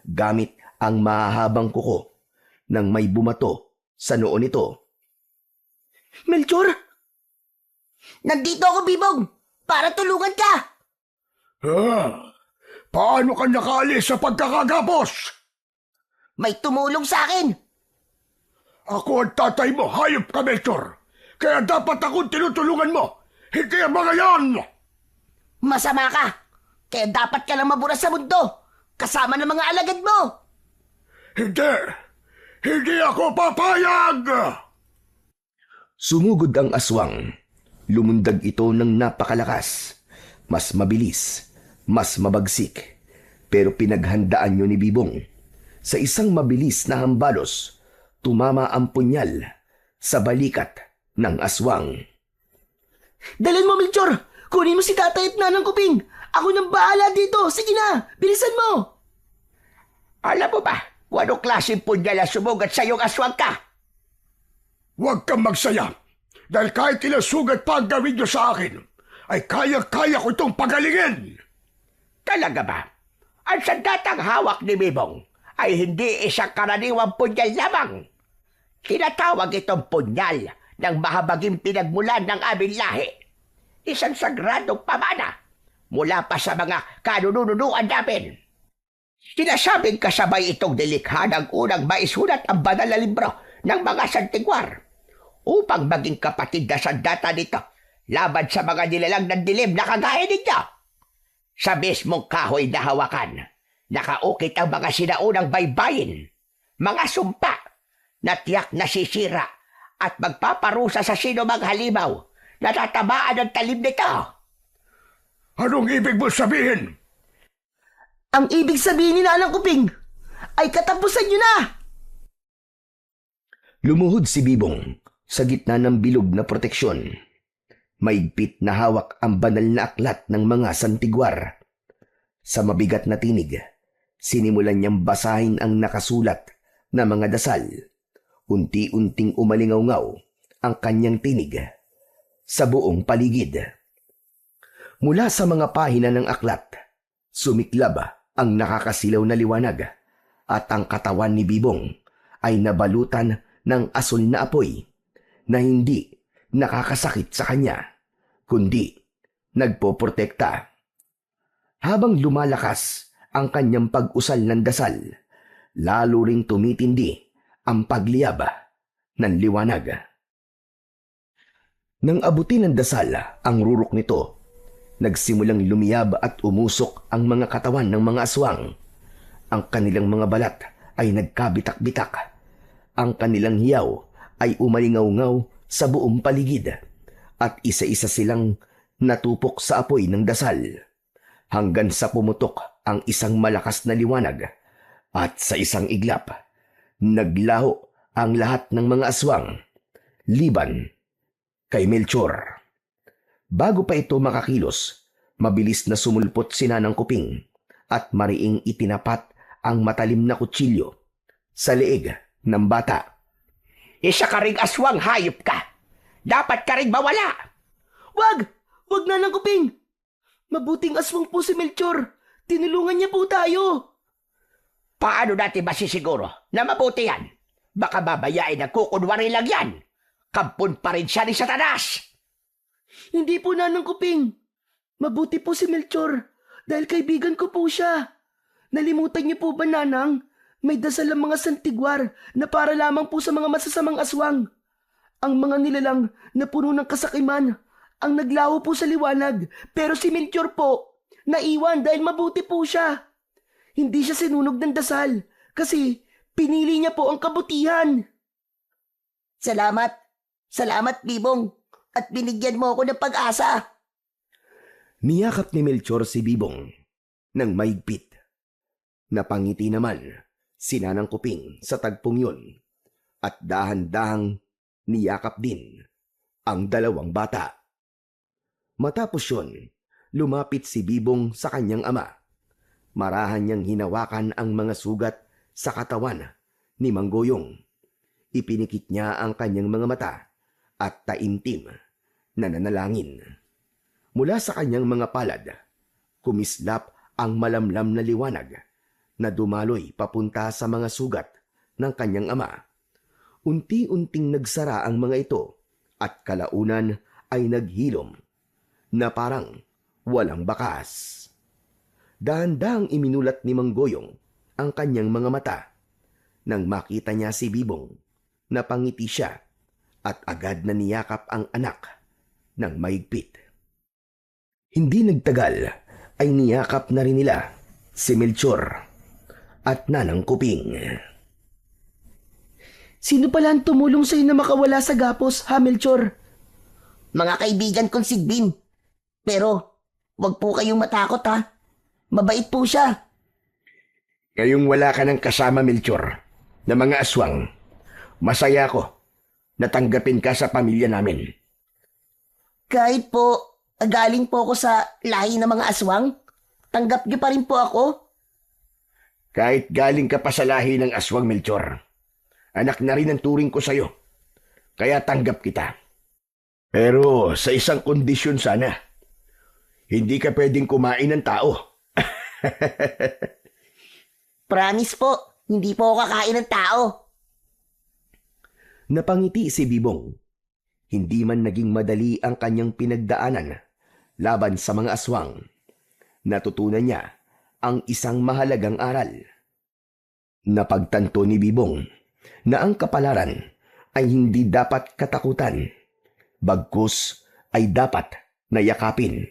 gamit ang mahahabang kuko nang may bumato sa noo nito. Melchor! Nandito ako, Bibong, para tulungan ka. Paano ka nakaalis sa pagkakagapos? May tumulong sa akin. Ako ang tatay mo, hayop ka, Melchor. Kaya dapat akong tinutulungan mo, hindi ang mga yan! Masama ka. Kaya dapat ka lang mabura sa mundo, kasama ng mga alagad mo. Hindi ako papayag! Sumugod ang aswang. Lumundag ito ng napakalakas. Mas mabilis, mas mabagsik. Pero pinaghandaan niyo ni Bibong. Sa isang mabilis na hambalos, tumama ang punyal sa balikat ng aswang. Dalhin mo, Melchor! Kunin mo si tatay at nanang Kuping! Ako nang bahala dito! Sige na! Bilisan mo! Alam mo ba, kung anong klaseng punyal ang sumugat sa iyong aswang ka? Huwag kang magsaya, dahil kahit ilang sugat pa ang gawin niyo sa akin, ay kaya-kaya ko itong pagalingin. Talaga ba? Ang sandatang hawak ni Bibong ay hindi isang karaniwang punyal lamang. Tinatawag itong punyal ng mahabaging pinagmulan ng aming lahi. Isang sagradong pamana mula pa sa mga kanununuan namin. Sinasabing kasabay itong nilikha ng unang maisulat ang banal na libro ng mga santigwar upang maging kapatid na sandata nito laban sa mga nilalang ng dilim na kagaya ninyo. Sa mismong kahoy na hawakan, nakaukit ang mga sinaunang baybayin, mga sumpa na tiyak nasisira at magpaparusa sa sino mang halimaw na tatamaan ng talim nito. Anong ibig mo sabihin? Ang ibig sabihin ni nanang Kuping ay katapusan niyo na! Lumuhod si Bibong sa gitna ng bilog na proteksyon. Maigpit na hawak ang banal na aklat ng mga santigwar. Sa mabigat na tinig, sinimulan niyang basahin ang nakasulat na mga dasal. Unti-unting umalingaw-ngaw ang kanyang tinig sa buong paligid. Mula sa mga pahina ng aklat, sumiklab ang nakakasilaw na liwanag at ang katawan ni Bibong ay nabalutan ng asul na apoy na hindi nakakasakit sa kanya, kundi nagpoprotekta. Habang lumalakas ang kanyang pag-usal ng dasal, lalo ring tumitindi ang pagliyab ng liwanag. Nang abutin ng dasal ang rurok nito, nagsimulang lumiyab at umusok ang mga katawan ng mga aswang. Ang kanilang mga balat ay nagkabitak-bitak. Ang kanilang hiyaw ay umalingaw-ngaw sa buong paligid at isa-isa silang natupok sa apoy ng dasal hanggang sa pumutok ang isang malakas na liwanag at sa isang iglap, naglaho ang lahat ng mga aswang, liban kay Melchor. Bago pa ito makakilos, mabilis na sumulpot si Nanang Kuping at mariing itinapat ang matalim na kutsilyo sa leeg ng bata. Isa ka ring aswang, hayop ka! Dapat ka ring mawala! Wag! Wag, nanang Kuping! Mabuting aswang po si Melchor. Tinulungan niya po tayo. Paano natin masisiguro na mabuti yan? Baka babayain na kukunwari lang yan. Kampon pa rin siya ni Satanas. Hindi po, nanang Kuping. Mabuti po si Melchor dahil kaibigan ko po siya. Nalimutan niyo po ba, nanang? May dasal ang mga santigwar na para lamang po sa mga masasamang aswang. Ang mga nilalang na puno ng kasakiman ang naglaho po sa liwanag. Pero si Melchor po, naiwan dahil mabuti po siya. Hindi siya sinunog ng dasal kasi pinili niya po ang kabutihan. Salamat. Salamat, Bibong. At binigyan mo ako ng pag-asa. Niyakap ni Melchor si Bibong ng maigpit. Napangiti naman si Nanang Kuping sa tagpong yun at dahan-dahang niyakap din ang dalawang bata. Matapos yun, lumapit si Bibong sa kanyang ama. Marahan niyang hinawakan ang mga sugat sa katawan ni Manggoyong. Ipinikit niya ang kanyang mga mata at taimtim na nanalangin. Mula sa kanyang mga palad, kumislap ang malamlam na liwanag na dumaloy papunta sa mga sugat ng kanyang ama. Unti-unting nagsara ang mga ito at kalaunan ay naghilom na parang walang bakas. Dahan-dahang iminulat ni Manggoyong ang kanyang mga mata. Nang makita niya si Bibong, napangiti siya at agad na niyakap ang anak ng maigpit. Hindi nagtagal ay niyakap na rin nila si Melchor at Nanang Kuping. Sino pala ang tumulong sa'yo na makawala sa gapos, ha, Melchor? Mga kaibigan kong sigbin. Pero, wag po kayong matakot ha. Mabait po siya. Ngayong wala ka ng kasama, Melchor, na mga aswang, masaya ko na tanggapin ka sa pamilya namin. Kahit po, galing po ako sa lahi ng mga aswang, tanggap niyo pa rin po ako. Kahit galing ka pa sa lahi ng aswang, Melchor, anak na rin ang turing ko sa'yo, kaya tanggap kita. Pero sa isang kondisyon sana, hindi ka pwedeng kumain ng tao. Promise po, hindi po ako kakain ng tao. Napangiti si Bibong. Hindi man naging madali ang kanyang pinagdaanan laban sa mga aswang. Natutunan niya ang isang mahalagang aral. Napagtanto ni Bibong na ang kapalaran ay hindi dapat katakutan, bagkus ay dapat nayakapin.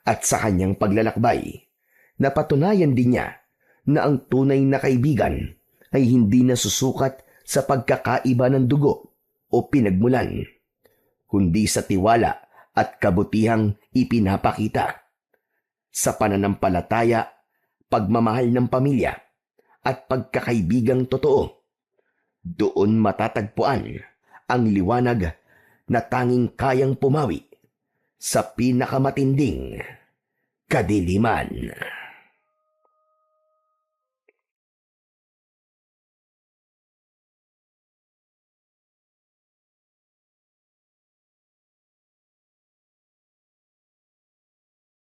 At sa kanyang paglalakbay, napatunayan din niya na ang tunay na kaibigan ay hindi nasusukat sa pagkakaiba ng dugo o pinagmulan, kundi sa tiwala at kabutihang ipinapakita. Sa pananampalataya, pagmamahal ng pamilya, at pagkakaibigang totoo, doon matatagpuan ang liwanag na tanging kayang pumawi sa pinakamatinding kadiliman.